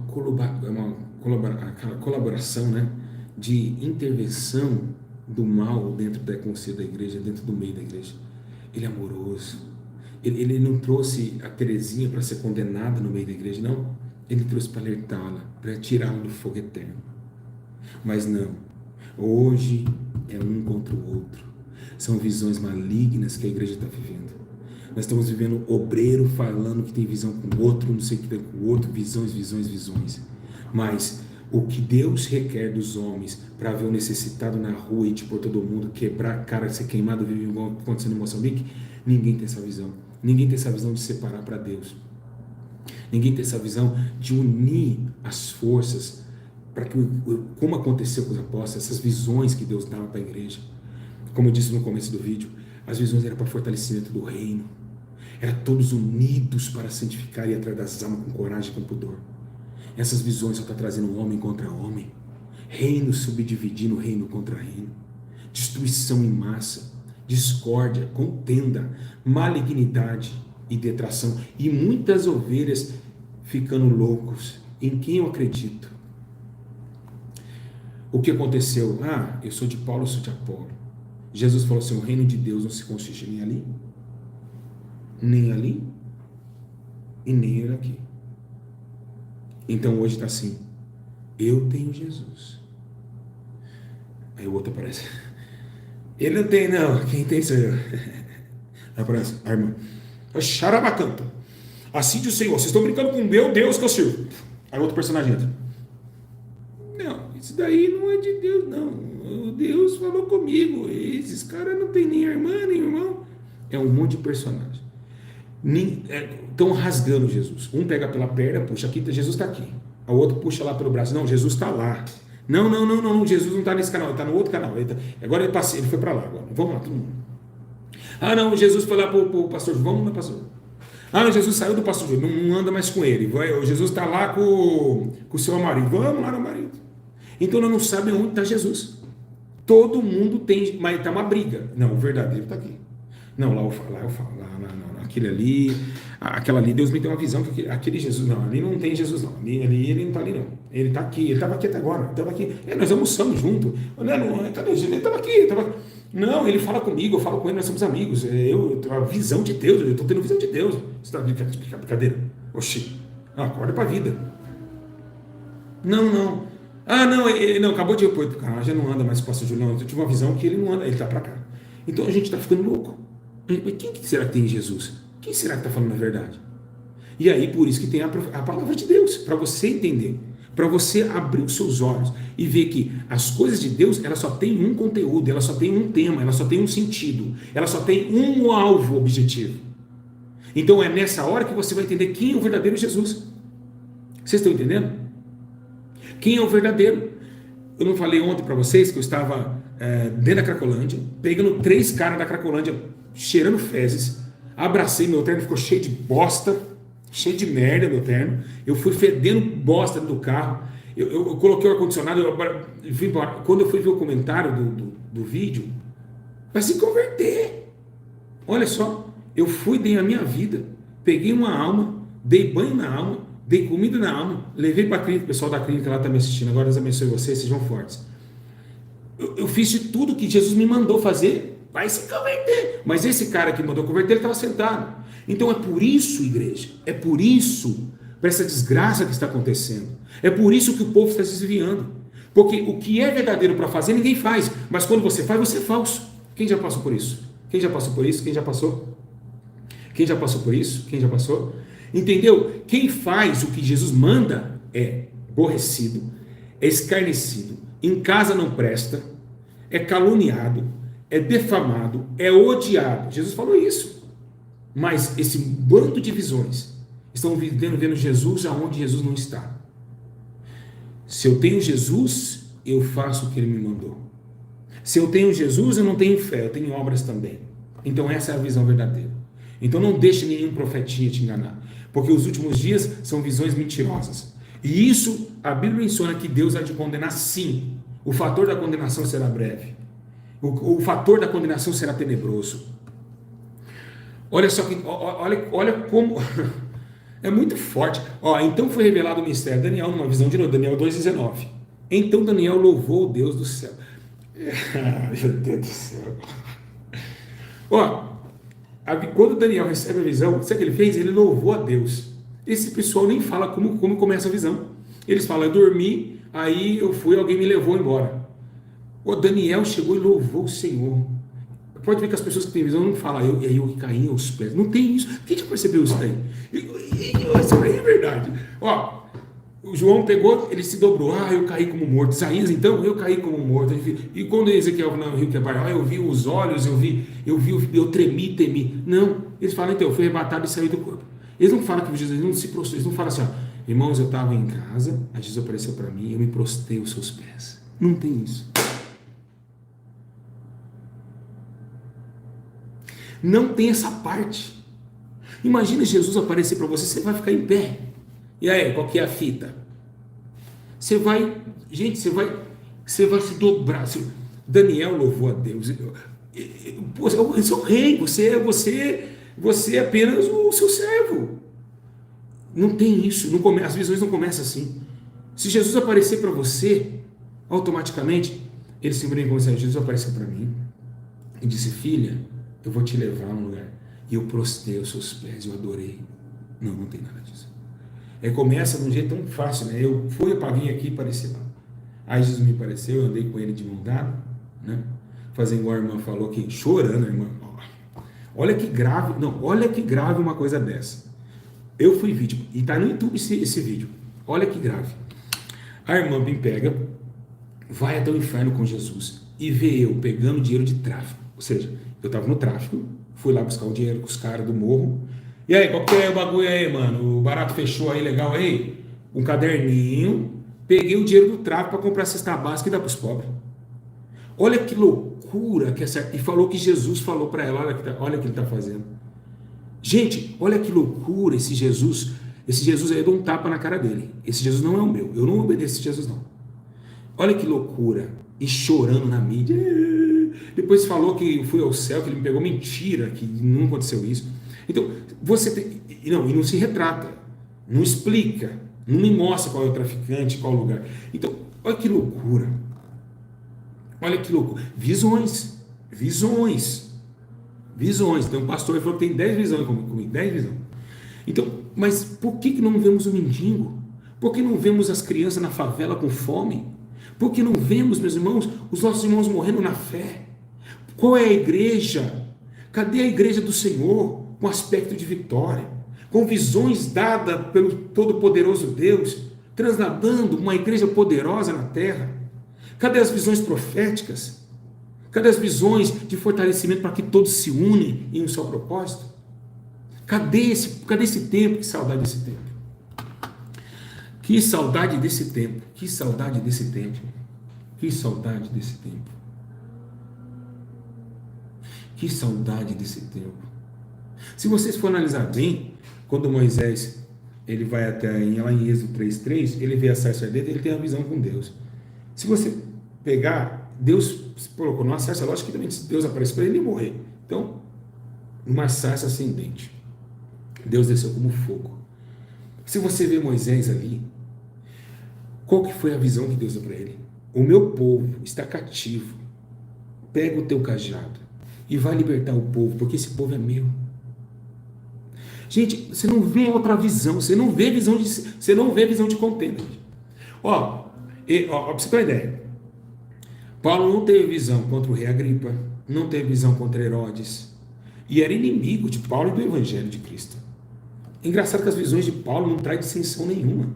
colaboração, né, de intervenção do mal dentro da consciência da igreja, dentro do meio da igreja. Ele é amoroso. Ele não trouxe a Terezinha para ser condenada no meio da igreja, não. Ele trouxe para alertá-la, para tirá-la do fogo eterno. Mas não. Hoje é um contra o outro. São visões malignas que a igreja está vivendo. Nós estamos vivendo obreiro falando que tem visão com o outro, não sei o que tem com o outro, visões. Mas o que Deus requer dos homens para ver o necessitado na rua e por todo mundo, quebrar a cara, ser queimado, viver igual acontecendo em Moçambique, ninguém tem essa visão. Ninguém tem essa visão de separar para Deus. Ninguém tem essa visão de unir as forças para que, como aconteceu com os apóstolos, essas visões que Deus dava para a igreja. Como eu disse no começo do vídeo, as visões eram para fortalecimento do reino. Eram todos unidos para santificar e ir atrás das almas com coragem e com pudor. Essas visões só estão trazendo homem contra homem. Reino subdividindo reino contra reino. Destruição em massa. Discórdia, contenda, malignidade e detração. E muitas ovelhas ficando loucos. Em quem eu acredito? O que aconteceu? Eu sou de Paulo, eu sou de Apolo. Jesus falou assim, o reino de Deus não se consiste nem ali e nem aqui. Então hoje está assim, eu tenho Jesus. Aí o outro aparece, ele não tem não, quem tem sou eu. Aí aparece a irmã, xarabacanta, assim diz o Senhor, vocês estão brincando com o meu Deus que eu sirvo. Aí outro personagem entra, não, isso daí não é de Deus não. Deus falou comigo, esses caras não tem nem irmã, nem irmão. É um monte de personagem. Estão rasgando Jesus. Um pega pela perna, puxa aqui, Jesus está aqui. O outro puxa lá pelo braço. Não, Jesus está lá. Não, Jesus não está nesse canal, ele está no outro canal. Agora ele foi para lá. Agora. Vamos lá, todo mundo. Não, Jesus foi lá para o pastor. Vamos lá, pastor. Não, Jesus saiu do pastor. Não anda mais com ele. Jesus está lá com o seu marido. Vamos lá no marido. Então nós não sabemos onde está Jesus. Todo mundo tem, mas está uma briga. Não, o verdadeiro está aqui. Não, lá eu falo, aquele ali, aquela ali, Deus me deu uma visão que aquele Jesus, não, ali não tem Jesus não, ali ele não está ali não, ele está aqui, ele estava aqui até agora, estava aqui, nós almoçamos junto, cadê Jesus? Ele estava aqui, não, ele fala comigo, eu falo com ele, nós somos amigos, eu tenho a visão de Deus, eu estou tendo visão de Deus, você está explicando brincadeira? Oxi, acorda para a vida. Não, acabou de ir para o canal, já não anda mais com o pastor Julião, eu tive uma visão que ele não anda, ele está para cá. Então a gente está ficando louco. Mas quem será que tem em Jesus? Quem será que está falando a verdade? E aí por isso que tem a palavra de Deus, para você entender, para você abrir os seus olhos e ver que as coisas de Deus, elas só tem um conteúdo, elas só tem um tema, elas só tem um sentido, elas só tem um alvo objetivo. Então é nessa hora que você vai entender quem é o verdadeiro Jesus. Vocês estão entendendo? Quem é o verdadeiro? Eu não falei ontem para vocês que eu estava dentro da Cracolândia, pegando 3 caras da Cracolândia, cheirando fezes, abracei meu terno, ficou cheio de bosta, cheio de merda meu terno, eu fui fedendo bosta do carro, eu coloquei o ar-condicionado, vim embora. Quando eu fui ver o comentário do vídeo, vai se converter. Olha só, eu dei a minha vida, peguei uma alma, dei banho na alma, dei comida na alma, levei para a clínica, o pessoal da clínica lá está me assistindo, agora Deus abençoe vocês, sejam fortes. Eu fiz de tudo que Jesus me mandou fazer, vai se converter. Mas esse cara que mandou converter, ele estava sentado. Então é por isso, igreja, é por isso, para essa desgraça que está acontecendo, é por isso que o povo está se desviando. Porque o que é verdadeiro para fazer, ninguém faz. Mas quando você faz, você é falso. Quem já passou por isso? Quem já passou por isso? Quem já passou? Quem já passou por isso? Quem já passou? Entendeu? Quem faz o que Jesus manda é aborrecido, é escarnecido, em casa não presta, é caluniado, é defamado, é odiado. Jesus falou isso. Mas esse bando de visões estão vendo Jesus aonde Jesus não está. Se eu tenho Jesus, eu faço o que ele me mandou. Se eu tenho Jesus, eu não tenho fé, eu tenho obras também. Então essa é a visão verdadeira. Então não deixe nenhum profetinha te enganar, porque os últimos dias são visões mentirosas. E isso, a Bíblia menciona que Deus há de condenar sim. O fator da condenação será breve. O fator da condenação será tenebroso. Olha só, olha como... É muito forte. Então foi revelado o mistério. Daniel, numa visão de Daniel 2,19. Então Daniel louvou o Deus do céu. Meu Deus do céu. Quando Daniel recebe a visão, sabe o que ele fez? Ele louvou a Deus. Esse pessoal nem fala como começa a visão. Eles falam, eu dormi, aí eu fui, alguém me levou embora. Daniel chegou e louvou o Senhor. Pode ver que as pessoas que têm visão não falam, e aí eu caí aos pés. Não tem isso. Quem já percebeu isso daí? Isso aí é verdade. O João pegou, ele se dobrou. Eu caí como morto. Isaías, então, eu caí como morto. E quando Ezequiel não riu que eu vi os olhos, eu tremi, temi. Não, eles falam, então, eu fui arrebatado e saí do corpo. Eles não falam que Jesus, eles não se prostrou, eles não falam assim, irmãos, eu estava em casa, aí Jesus apareceu para mim, eu me prostrei aos seus pés. Não tem isso. Não tem essa parte. Imagina Jesus aparecer para você, você vai ficar em pé. E aí, qual que é a fita? Você vai se dobrar. Daniel louvou a Deus. Você é o rei, você é apenas o seu servo. Não tem isso, as visões não começam assim. Se Jesus aparecer para você, automaticamente, ele simplesmente começa a dizer, Jesus apareceu para mim e disse, filha, eu vou te levar a um lugar. E eu prostrei aos seus pés, eu adorei. Não tem nada disso. Começa de um jeito tão fácil, né? Eu fui para vir aqui e apareci lá. Aí Jesus me apareceu, eu andei com ele de mão dada, né? Fazendo igual a irmã falou aqui, chorando, a irmã. Olha que grave, olha que grave uma coisa dessa. Eu fui vítima, e está no YouTube esse vídeo. Olha que grave. A irmã me pega, vai até o inferno com Jesus e vê eu pegando dinheiro de tráfico. Ou seja, eu estava no tráfico, fui lá buscar o dinheiro com os caras do morro. E aí, qual que é o bagulho aí, mano? O barato fechou aí, legal aí? Um caderninho, peguei o dinheiro do tráfico para comprar cesta básica e dar para os pobres. Olha que loucura que essa... E falou que Jesus falou para ela, olha o que ele está fazendo. Gente, olha que loucura esse Jesus aí, eu dou um tapa na cara dele. Esse Jesus não é o meu, eu não obedeço esse Jesus não. Olha que loucura. E chorando na mídia. Depois falou que fui ao céu, que ele me pegou. Mentira, que não aconteceu isso. Então, você tem... E não se retrata, não explica, não me mostra qual é o traficante, qual é o lugar. Então, olha que loucura. Olha que loucura. Visões. Então, o pastor falou que tem 10 visões comigo, 10 visões. Então, mas por que não vemos o mendigo? Por que não vemos as crianças na favela com fome? Por que não vemos, meus irmãos, os nossos irmãos morrendo na fé? Qual é a igreja? Cadê a igreja do Senhor? Com aspecto de vitória, com visões dadas pelo Todo-Poderoso Deus, trasladando uma igreja poderosa na terra. Cadê as visões proféticas? Cadê as visões de fortalecimento para que todos se unem em um só propósito? Cadê esse tempo? Que saudade desse tempo. Que saudade desse tempo. Que saudade desse tempo. Que saudade desse tempo. Que saudade desse tempo. Se vocês for analisar bem, quando Moisés ele vai até lá em Êxodo 3:3, ele vê a sarça ardente, ele tem a visão com Deus. Se você pegar, Deus se colocou numa sarça, lógico que também se Deus aparece para ele morrer. Então, uma sarça ascendente. Deus desceu como fogo. Se você vê Moisés ali, qual que foi a visão que Deus deu para ele? O meu povo está cativo. Pega o teu cajado e vai libertar o povo, porque esse povo é meu. Gente, você não vê outra visão, você não vê visão de contenda. Pra você ter uma ideia, Paulo não teve visão contra o rei Agripa, não teve visão contra Herodes, e era inimigo de Paulo e do Evangelho de Cristo. É engraçado que as visões de Paulo não trazem dissensão nenhuma.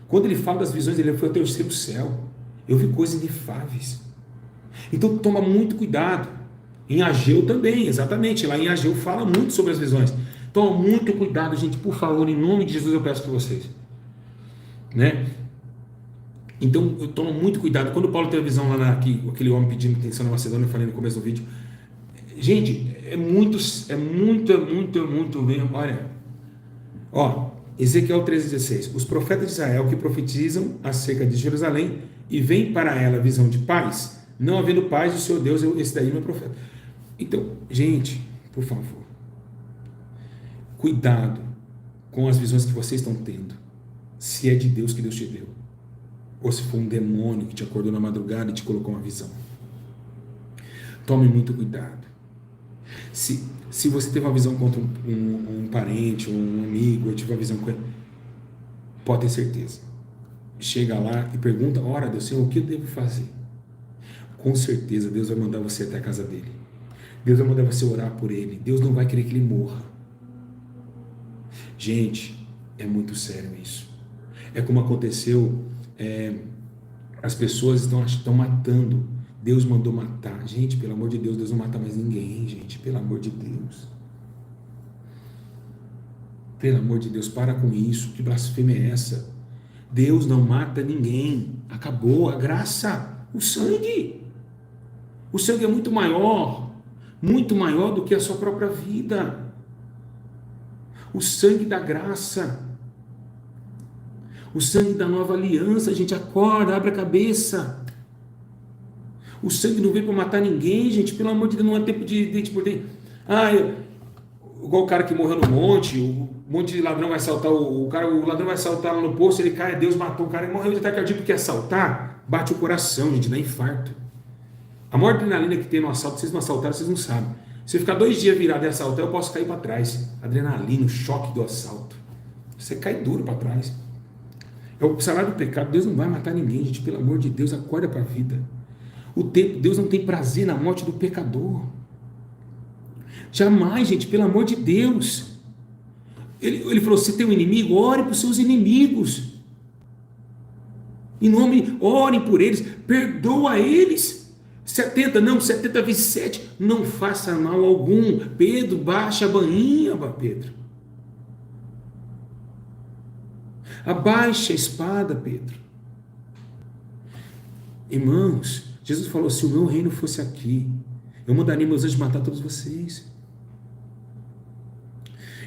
Quando ele fala das visões, ele foi ao terceiro céu. Eu vi coisas inefáveis. Então toma muito cuidado. Em Ageu também, exatamente. Lá em Ageu fala muito sobre as visões. Toma muito cuidado, gente, por favor, em nome de Jesus eu peço para vocês. Né? Então, eu tomo muito cuidado. Quando o Paulo teve a visão lá aquele homem pedindo atenção na Macedônia, eu falei no começo do vídeo. Gente, muito bem. Olha, Ezequiel 13,16. Os profetas de Israel que profetizam acerca de Jerusalém e vem para ela a visão de paz, não havendo paz, o seu Deus, esse daí não é profeta. Então, gente, por favor, cuidado com as visões que vocês estão tendo. Se é de Deus que Deus te deu, ou se foi um demônio que te acordou na madrugada e te colocou uma visão. Tome muito cuidado. Se você teve uma visão contra um parente, um amigo, eu tive uma visão com ele, pode ter certeza. Chega lá e pergunta, ora Deus, Senhor, o que eu devo fazer? Com certeza Deus vai mandar você até a casa dele. Deus vai mandar você orar por ele. Deus não vai querer que ele morra. Gente, é muito sério isso. É como aconteceu, as pessoas estão matando. Deus mandou matar. Gente, pelo amor de Deus, Deus não mata mais ninguém, gente. Pelo amor de Deus. Pelo amor de Deus, para com isso. Que blasfêmia é essa? Deus não mata ninguém. Acabou a graça. O sangue. O sangue é muito maior do que a sua própria vida. O sangue da graça. O sangue da nova aliança. Gente, acorda, abre a cabeça. O sangue não veio para matar ninguém, gente. Pelo amor de Deus, não é tempo de dente por dente. Igual o cara que morreu no monte, um monte de ladrão vai assaltar o ladrão vai assaltar lá no poço, ele cai, Deus matou o cara e morreu de ataque cardíaco, porque assaltar bate o coração, gente, dá infarto. A maior adrenalina que tem no assalto, vocês não assaltaram, vocês não sabem. Se eu ficar 2 dias virado e assaltar, eu posso cair para trás. Adrenalina, o choque do assalto. Você cai duro para trás. É o salário do pecado. Deus não vai matar ninguém, gente. Pelo amor de Deus, acorda para a vida. Deus não tem prazer na morte do pecador. Jamais, gente, pelo amor de Deus. Ele falou, se tem um inimigo, ore para os seus inimigos. Orem por eles, perdoa eles. 70 vezes 7, não faça mal algum. Pedro, baixa a bainha, Pedro. Abaixa a espada, Pedro. Irmãos, Jesus falou, se o meu reino fosse aqui, eu mandaria meus anjos matar todos vocês.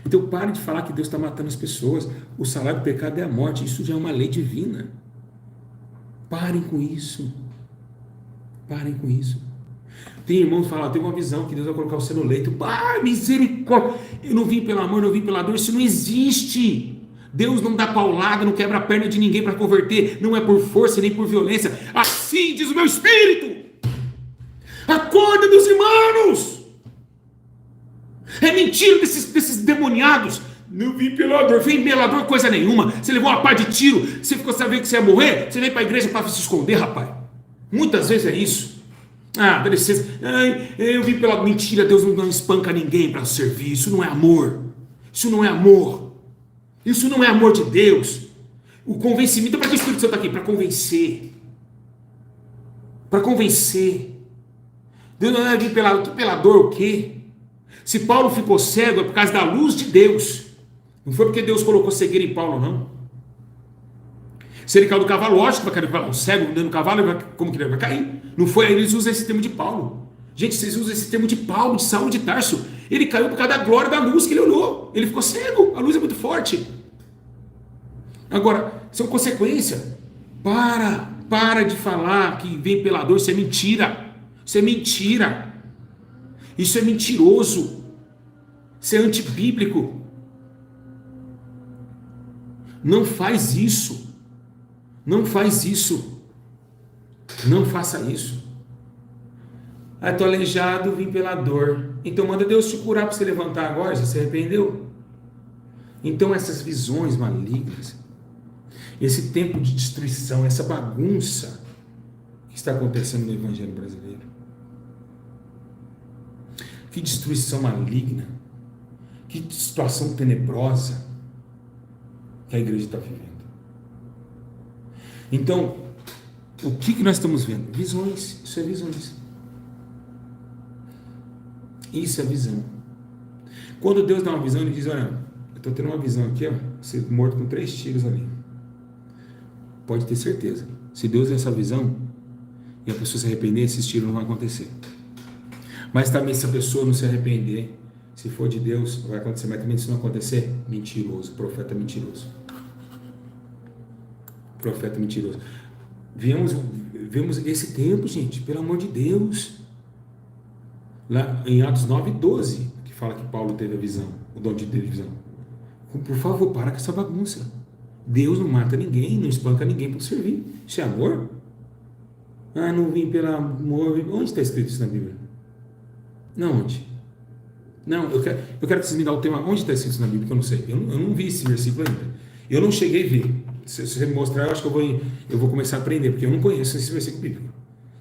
Então pare de falar que Deus está matando as pessoas. O salário do pecado é a morte. Isso já é uma lei divina. Parem com isso. Parem com isso. Tem irmãos que falam, tem uma visão que Deus vai colocar você no leito. Misericórdia. Eu não vim pelo amor, não vim pela dor. Isso não existe. Deus não dá paulada, não quebra a perna de ninguém para converter. Não é por força nem por violência. Assim diz o meu espírito. Acorda, meus irmãos. É mentira desses demoniados. Não vim pela dor. Vem pela dor coisa nenhuma. Você levou uma pá de tiro. Você ficou sabendo que você ia morrer. Você veio para a igreja para se esconder, rapaz. Muitas vezes é isso. Dá licença. Eu vim pela mentira. Deus não espanca ninguém para servir. Isso não é amor. Isso não é amor. Isso não é amor de Deus. O convencimento, para que o Espírito Santo está aqui? Para convencer. Para convencer. Deus não vai vir pela dor o quê? Se Paulo ficou cego é por causa da luz de Deus. Não foi porque Deus colocou cegueira em Paulo, não. Se ele caiu do cavalo, lógico que vai cair. Um cego dentro do cavalo, como que ele vai cair? Não foi aí, eles usam esse termo de Paulo. Gente, vocês usam esse termo de Paulo, de Saulo de Tarso. Ele caiu por causa da glória da luz que ele olhou. Ele ficou cego, a luz é muito forte. Agora, são consequências. Para de falar que vem pela dor, isso é mentira. Isso é mentira. Isso é mentiroso. Isso é antibíblico. Não faz isso. Não faz isso. Não faça isso. Estou aleijado, vim pela dor. Então manda Deus te curar para você levantar agora. Já se arrependeu? Então essas visões malignas, esse tempo de destruição, essa bagunça que está acontecendo no Evangelho brasileiro. Que destruição maligna. Que situação tenebrosa que a igreja está vivendo. Então, o que nós estamos vendo? Visões. Isso é visões. Isso é visão. Quando Deus dá uma visão, Ele diz, olha, eu estou tendo uma visão aqui, ó, você morto com 3 tiros ali. Pode ter certeza. Se Deus der essa visão e a pessoa se arrepender, esses tiros não vão acontecer. Mas também se a pessoa não se arrepender, se for de Deus, vai acontecer. Mas também se não acontecer, mentiroso, profeta mentiroso. Profeta mentiroso. Vemos esse tempo, gente, pelo amor de Deus. Lá em Atos 9:12, que fala que Paulo teve a visão, o dom de ter visão. Por favor, para com essa bagunça. Deus não mata ninguém, não espanca ninguém para servir. Isso é amor? Ah, não vim pelo amor. Onde está escrito isso na Bíblia? Não, onde? Não, eu quero que vocês me dão o tema. Onde está escrito isso na Bíblia? Que eu não sei. Eu não vi esse versículo ainda. Eu não cheguei a ver. Se você me mostrar, eu acho que eu vou começar a aprender, porque eu não conheço esse versículo bíblico.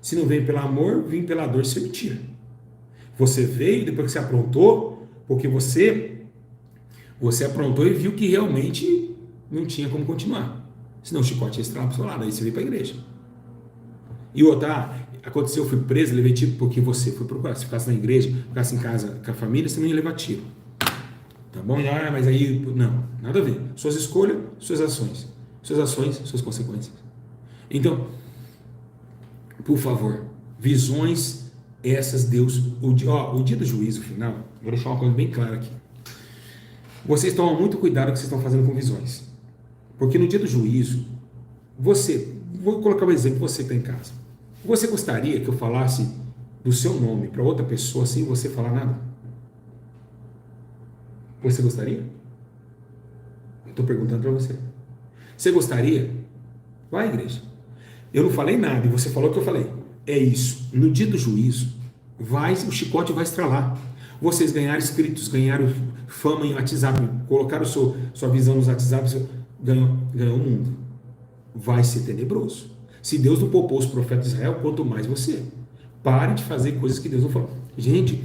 Se não vem pelo amor, vem pela dor, isso é mentira. Você veio depois que você aprontou, porque você aprontou e viu que realmente não tinha como continuar. Senão o chicote ia estralar para o seu lado, aí você veio para a igreja. E outra, aconteceu, eu fui preso, levei tiro porque você foi procurar. Se ficasse na igreja, ficasse em casa com a família, você não ia levar tiro. Tá bom? Ah, mas aí, não, nada a ver. Suas escolhas, suas ações. Suas ações, suas consequências. Então, por favor, visões essas, Deus, o dia do juízo final, vou deixar uma coisa bem clara aqui. Vocês tomam muito cuidado com o que vocês estão fazendo com visões. Porque no dia do juízo, vou colocar um exemplo, você que está em casa. Você gostaria que eu falasse do seu nome para outra pessoa sem você falar nada? Você gostaria? Eu estou perguntando para você. Você gostaria? Vai, igreja. Eu não falei nada e você falou o que eu falei. É isso. No dia do juízo, o chicote vai estralar. Vocês ganharam inscritos, ganharam fama em WhatsApp, colocaram sua visão nos WhatsApp, ganhou o mundo. Vai ser tenebroso. Se Deus não poupou os profetas de Israel, quanto mais você. Pare de fazer coisas que Deus não falou. Gente,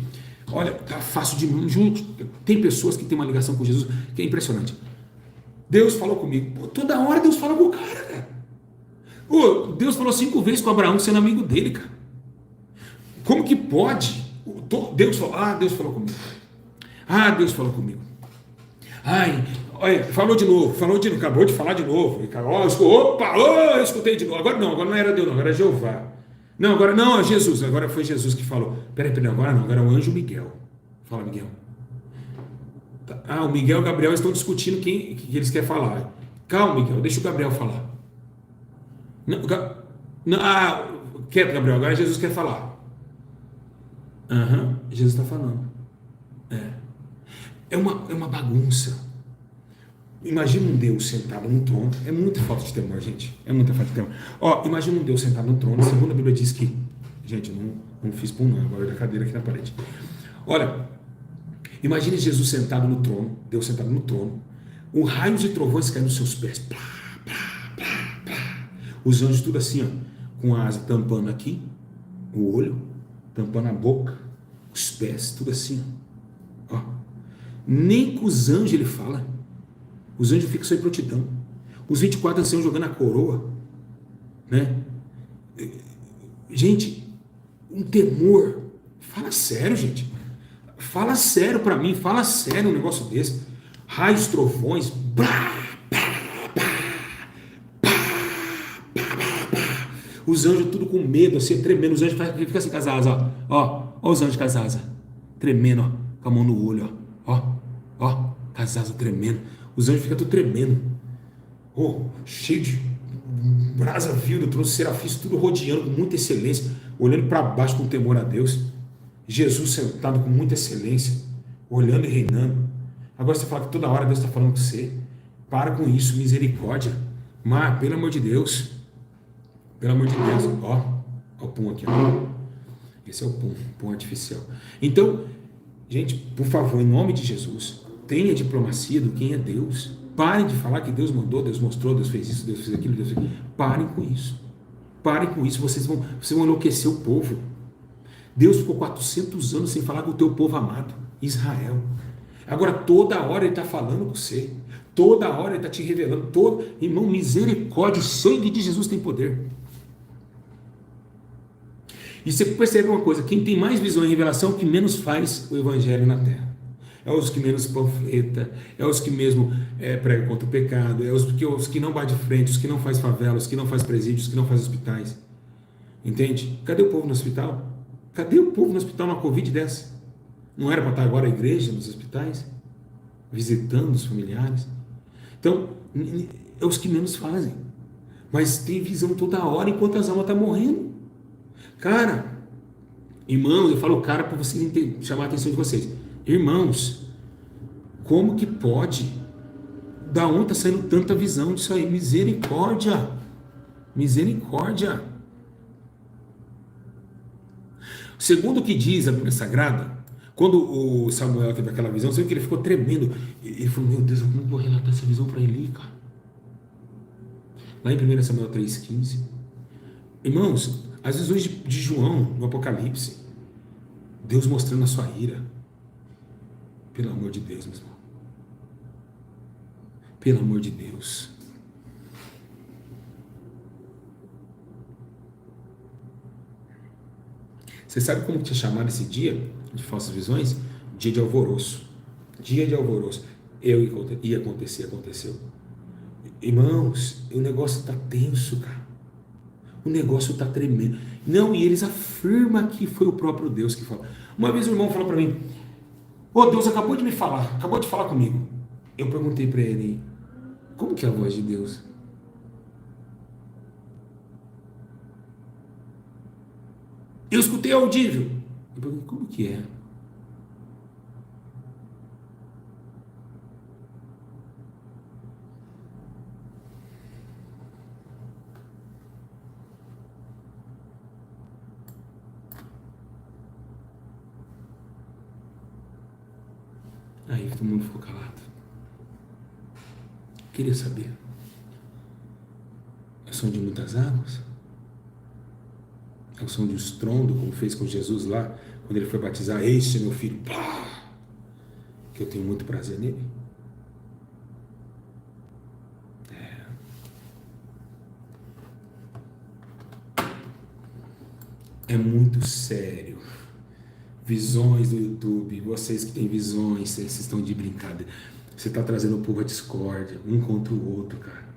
olha, tá fácil de... Gente, tem pessoas que têm uma ligação com Jesus que é impressionante. Deus falou comigo. Pô, toda hora Deus fala com o cara. Pô, Deus falou 5 vezes com Abraão sendo amigo dele, cara. Como que pode? Deus falou comigo. Deus falou comigo. Olha, falou de novo, acabou de falar de novo. Eu escutei de novo. Agora não era Deus, não, agora é Jeová. Não, agora não, é Jesus. Agora foi Jesus que falou. Peraí, agora não, agora é o anjo Miguel. Fala, Miguel. O Miguel e o Gabriel estão discutindo que eles querem falar. Calma, Miguel, deixa o Gabriel falar. Quieto, Gabriel, agora Jesus quer falar. Jesus está falando. É uma bagunça. Imagina um Deus sentado no trono. É muita falta de temor, gente. É muita falta de temor. Imagina um Deus sentado no trono. Segundo a Bíblia diz que... Gente, eu não fiz pum não, agora da cadeira aqui na parede. Olha, imagine Jesus sentado no trono, Deus sentado no trono, um raio de trovões caindo nos seus pés. Plá, plá, plá, plá. Os anjos tudo assim, com a asa tampando aqui, o olho, tampando a boca, os pés, tudo assim. Nem com os anjos ele fala. Os anjos ficam só em prontidão. Os 24 anciãos jogando a coroa, né? Gente, um temor. Fala sério, gente. Fala sério pra mim. Fala sério um negócio desse. Raios, trovões. Blá, blá, blá, blá, blá, blá. Os anjos tudo com medo, assim, tremendo. Os anjos ficam assim com as asas, ó. Ó os anjos com as asas. Tremendo, ó. Com a mão no olho, ó. Ó. Com as asas tremendo. Os anjos ficam tudo tremendo. Cheio de brasa viva do trono, serafins tudo rodeando com muita excelência, olhando para baixo com temor a Deus. Jesus sentado com muita excelência, olhando e reinando. Agora você fala que toda hora Deus está falando com você. Para com isso, misericórdia. Mas, pelo amor de Deus. Pelo amor de Deus. Ó o pum aqui, ó. Esse é o pum artificial. Então, gente, por favor, em nome de Jesus, tenha diplomacia do quem é Deus. Parem de falar que Deus mandou, Deus mostrou, Deus fez isso, Deus fez aquilo, Deus fez aquilo. Parem com isso. Parem com isso. Vocês vão enlouquecer o povo. Deus ficou 400 anos sem falar com o teu povo amado, Israel. Agora toda hora Ele está falando com você. Toda hora Ele está te revelando. Irmão, misericórdia, o sangue de Jesus tem poder. E você percebe uma coisa, quem tem mais visão e revelação, que menos faz o evangelho na terra. é os que menos panfleta, é os que mesmo pregam contra o pecado, é os que não batem de frente, os que não faz favela, os que não faz presídios, os que não faz hospitais. Entende? Cadê o povo no hospital? Cadê o povo no hospital numa Covid dessa? Não era para estar agora a igreja nos hospitais? Visitando os familiares? Então, é os que menos fazem. Mas tem visão toda hora enquanto as almas estão morrendo. Cara, irmãos, eu falo cara para vocês chamar a atenção de vocês. Irmãos, como que pode? Da onde está saindo tanta visão disso aí? Misericórdia! Misericórdia! Segundo o que diz a Bíblia Sagrada, quando o Samuel teve aquela visão, você viu que ele ficou tremendo. Ele falou, meu Deus, eu não vou relatar essa visão para Eli, cara. Lá em 1 Samuel 3,15. Irmãos, as visões de João no Apocalipse, Deus mostrando a sua ira. Pelo amor de Deus, meu irmão. Pelo amor de Deus. Você sabe como tinha chamado esse dia de falsas visões? Dia de alvoroço. Dia de alvoroço. Ia acontecer, aconteceu. Irmãos, o negócio está tenso, cara. O negócio está tremendo. Não, e eles afirmam que foi o próprio Deus que falou. Uma vez o irmão falou para mim, Deus acabou de me falar, acabou de falar comigo. Eu perguntei para ele, como que é a voz de Deus? Eu escutei audível. Eu perguntei, como que é? Aí todo mundo ficou calado. Queria saber. É o som de muitas águas? É o som de um estrondo, como fez com Jesus lá, quando ele foi batizar, este é meu filho, pá, que eu tenho muito prazer nele. É muito sério. Visões do YouTube, vocês que têm visões, vocês estão de brincadeira. Você está trazendo o povo à discórdia, um contra o outro, cara.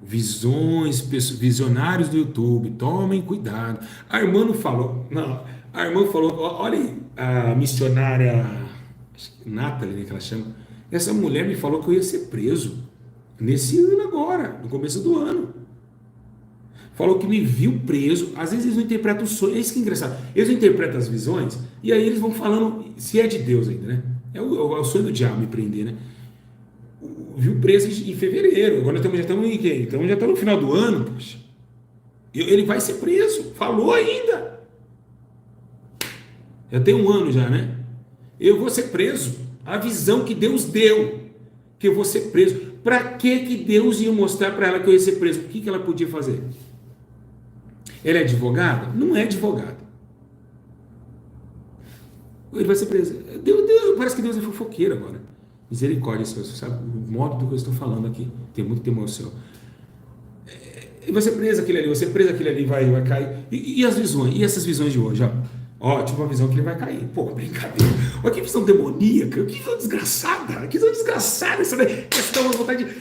Visões, visionários do YouTube, tomem cuidado. A irmã não falou, não, a irmã falou, olha aí, a missionária Nathalie, né, que ela chama, essa mulher me falou que eu ia ser preso nesse ano agora, no começo do ano. Falou que me viu preso. Às vezes eles não interpretam o sonho. É isso que é engraçado. Eles não interpretam as visões e aí eles vão falando se é de Deus ainda, né? É o sonho do diabo me prender, né? Viu preso em fevereiro. Agora já estamos em quê? Então já está no final do ano, poxa. Ele vai ser preso. Falou ainda. Já tem um ano já, né? Eu vou ser preso. A visão que Deus deu, que eu vou ser preso. Para que Deus ia mostrar para ela que eu ia ser preso? O que ela podia fazer? Ele é advogado? Não é advogado. Ele vai ser preso. Parece que Deus é fofoqueiro agora. Misericórdia, Senhor. Você sabe o modo do que eu estou falando aqui. Tem muito temor, Senhor. Ele vai ser preso aquele ali, vai ser preso aquele ali, vai cair. E as visões? E essas visões de hoje? Tive uma visão que ele vai cair. Pô, brincadeira. Olha que visão demoníaca. Que visão desgraçada. Que visão desgraçada. Essa dá uma vontade de...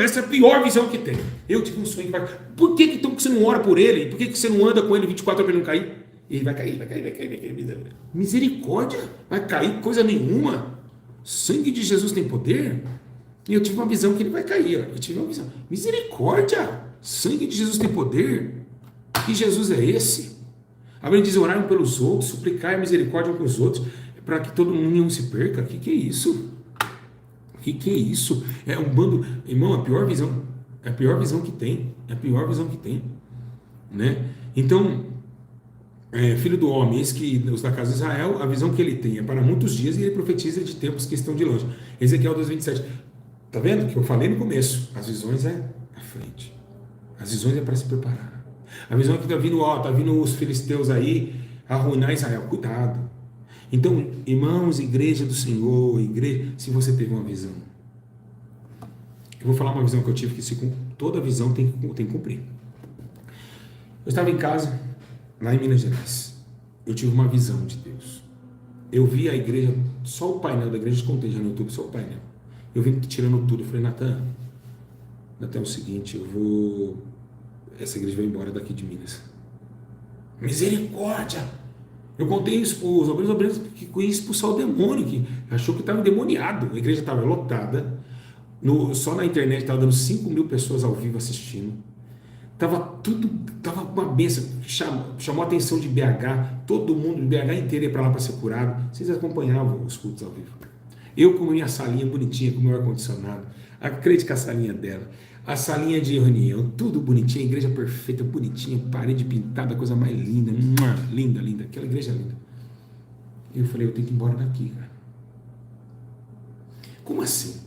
Essa é a pior visão que tem. Eu tive um sonho que vai... Por que então que você não ora por ele? Por que você não anda com ele 24 horas para ele não cair? Ele vai cair. Misericórdia. Vai cair coisa nenhuma. O sangue de Jesus tem poder. E eu tive uma visão que ele vai cair. Eu tive uma visão. Misericórdia. Sangue de Jesus tem poder. Que Jesus é esse? A Bíblia diz, orarem pelos outros, suplicar a misericórdia com os outros, para que todo mundo não se perca. O que é isso? O que é isso? É um bando... Irmão, a pior visão. É a pior visão que tem. É a pior visão que tem. Né? Então, filho do homem, eis que os da casa de Israel, a visão que ele tem é para muitos dias e ele profetiza de tempos que estão de longe. Ezequiel 2:27. Tá vendo que eu falei no começo? As visões é à frente. As visões é para se preparar. A visão é que tá vindo os filisteus aí arruinar Israel. Cuidado. Então, irmãos, igreja do Senhor, igreja, se você teve uma visão, eu vou falar uma visão que eu tive, que toda visão tem que cumprir. Eu estava em casa, lá em Minas Gerais. Eu tive uma visão de Deus. eu vi a igreja, só o painel da igreja, contei já no YouTube, só o painel. Eu vim tirando tudo, eu falei, Natan, é o seguinte, essa igreja vai embora daqui de Minas. Misericórdia! Eu contei isso para os obreiros que ia expulsar o demônio, que achou que estava endemoniado. A igreja estava lotada, só na internet estava dando 5.000 pessoas ao vivo assistindo. Tava uma benção, chamou a atenção de BH, todo mundo de BH inteiro ia para lá para ser curado. Vocês acompanhavam os cultos ao vivo. Eu com minha salinha bonitinha, com meu ar-condicionado, a crente com a salinha dela, a salinha de reunião, tudo bonitinho, a igreja perfeita, bonitinha, parede pintada, coisa mais linda, linda, linda, aquela igreja linda. Eu falei, eu tenho que ir embora daqui, cara. Como assim?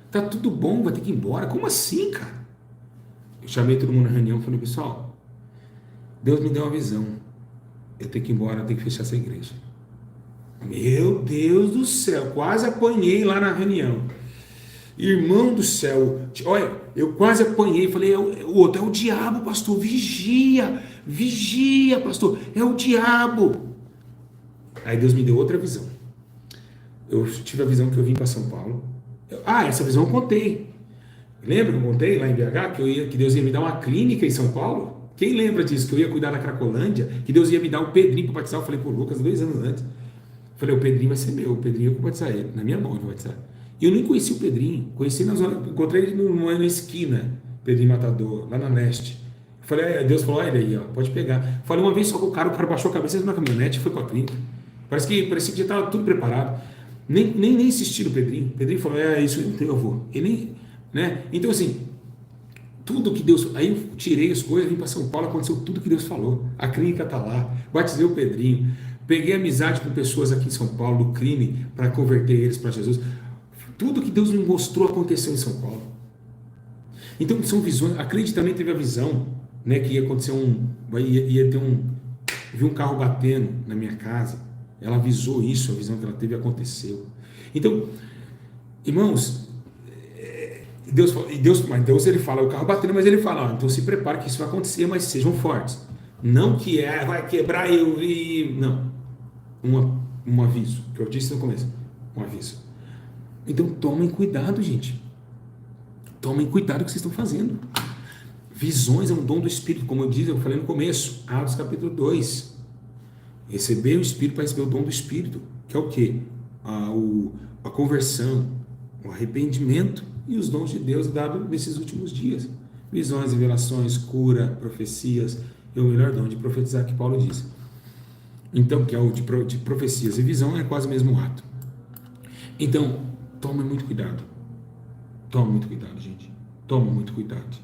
Tá tudo bom, vai ter que ir embora? Como assim, cara? Eu chamei todo mundo na reunião e falei, pessoal, Deus me deu uma visão. Eu tenho que ir embora, eu tenho que fechar essa igreja. Meu Deus do céu, quase apanhei lá na reunião. Irmão do céu, olha, eu quase apanhei, falei, o outro é o diabo, pastor, vigia, pastor, é o diabo. Aí Deus me deu outra visão. Eu tive a visão que eu vim para São Paulo. Essa visão eu contei. Lembra que eu contei lá em BH que Deus ia me dar uma clínica em São Paulo? Quem lembra disso? Que eu ia cuidar da Cracolândia, que Deus ia me dar um Pedrinho para batizar. Eu falei pro Lucas 2 anos antes. Falei, o Pedrinho vai ser meu, o Pedrinho eu vou batizar ele, na minha mão eu vou batizar. E eu nem conheci o Pedrinho, conheci na zona, encontrei ele na esquina, Pedrinho Matador, lá na leste. Falei, Deus falou, olha aí, ó, pode pegar. Falei uma vez só com o cara baixou a cabeça na caminhonete e foi com a clínica. Parecia que já estava tudo preparado. Nem insisti no Pedrinho. O Pedrinho falou, isso eu vou. Ele nem, né? Então assim, tudo que Deus... Aí eu tirei as coisas, vim para São Paulo, aconteceu tudo que Deus falou. A clínica está lá, batizei o Pedrinho, peguei amizade com pessoas aqui em São Paulo, do crime, para converter eles para Jesus. Tudo que Deus me mostrou aconteceu em São Paulo. Então são visões. A crente também teve a visão, né, que ia acontecer vi um carro batendo na minha casa. Ela avisou isso, a visão que ela teve aconteceu. Então, irmãos, Deus ele fala, o carro batendo, mas ele fala, então se prepare que isso vai acontecer, mas sejam fortes. Não que vai quebrar não. Um aviso, que eu disse no começo, um aviso. Então tomem cuidado, gente. Tomem cuidado com o que vocês estão fazendo. Visões é um dom do Espírito, como eu falei no começo, Atos capítulo 2. Receber o Espírito para receber o dom do Espírito, que é o quê? A conversão, o arrependimento e os dons de Deus dados nesses últimos dias. Visões, revelações, cura, profecias, e o melhor dom de profetizar que Paulo diz. Então, que é o de profecias e visão, é quase o mesmo ato. Então, tome muito cuidado. Tome muito cuidado, gente. Tome muito cuidado.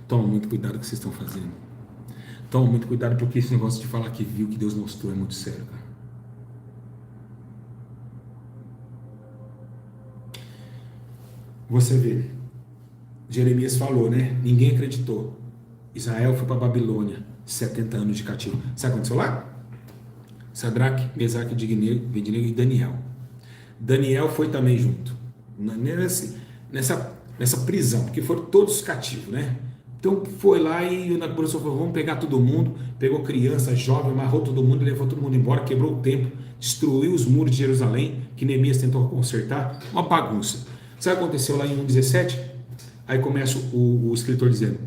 Tome muito cuidado com o que vocês estão fazendo. Tome muito cuidado, porque esse negócio de falar que viu, que Deus mostrou, é muito sério, cara. Você vê, Jeremias falou, né? Ninguém acreditou. Israel foi para a Babilônia, 70 anos de cativo. Sabe o que aconteceu lá? Sadraque, Mesaque, Abednego e Daniel. Daniel foi também junto, nessa prisão, porque foram todos cativos, né? Então foi lá e o Nabucodonosor falou, vamos pegar todo mundo, pegou criança, jovem, amarrou todo mundo, levou todo mundo embora, quebrou o templo, destruiu os muros de Jerusalém, que Neemias tentou consertar, uma bagunça. Sabe o que aconteceu lá em 1:17? Aí começa o escritor dizendo,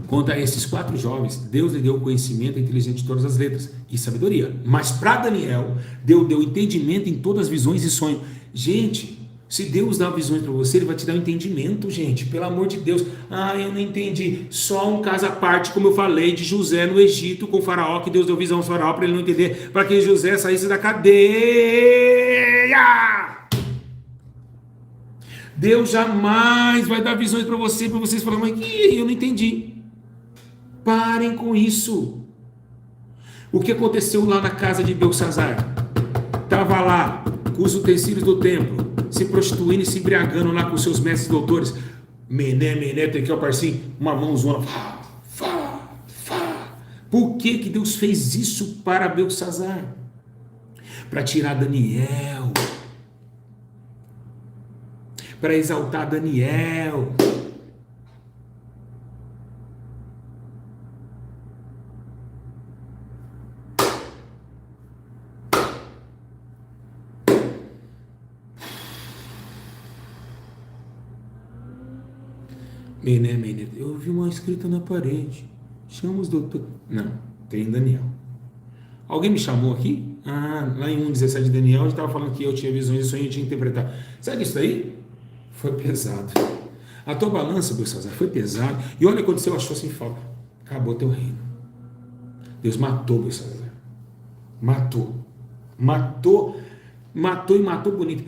quanto a esses 4 jovens, Deus lhe deu conhecimento inteligente de todas as letras e sabedoria, mas para Daniel, Deus deu entendimento em todas as visões e sonhos. Gente, se Deus dá visões para você, Ele vai te dar um entendimento, gente, pelo amor de Deus. Eu não entendi, só um caso à parte, como eu falei, de José no Egito com o faraó, que Deus deu visão ao faraó para ele não entender, para que José saísse da cadeia. Deus jamais vai dar visões para vocês falarem, mas eu não entendi. Parem com isso. O que aconteceu lá na casa de Belsazzar? Estava lá com os utensílios do templo, se prostituindo e se embriagando lá com seus mestres doutores. Mené, Tekel, Parsim, uma mãozona. Por que Deus fez isso para Belsazzar? Para tirar Daniel. Para exaltar Daniel. Mené, eu vi uma escrita na parede. Chama os doutor. Não, tem Daniel. Alguém me chamou aqui? Ah, lá em 1,17 de Daniel, a gente estava falando que eu tinha visões e sonhos e tinha que interpretar. Sabe isso aí? Foi pesado. A tua balança, Belsazar, foi pesado. E olha quando você achou assim, fala, acabou teu reino. Deus matou Belsazar. Matou. Matou e matou bonito.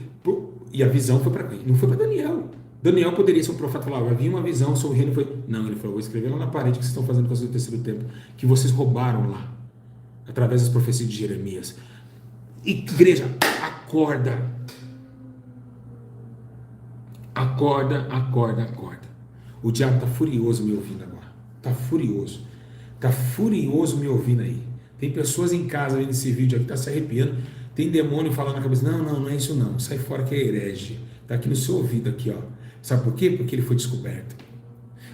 E a visão foi para quem? Não foi para Daniel. Daniel poderia ser um profeta e falar, havia uma visão sobre o reino. Foi... Não, ele falou, vou escrever lá na parede que vocês estão fazendo com o terceiro templo, que vocês roubaram lá, através das profecias de Jeremias. Igreja, acorda. Acorda. O diabo está furioso me ouvindo agora. Está furioso. Está furioso me ouvindo aí. Tem pessoas em casa vendo esse vídeo aqui, está se arrepiando. Tem demônio falando na cabeça, não é isso não. Sai fora que é herege. Está aqui no seu ouvido aqui, ó. Sabe por quê? Porque ele foi descoberto.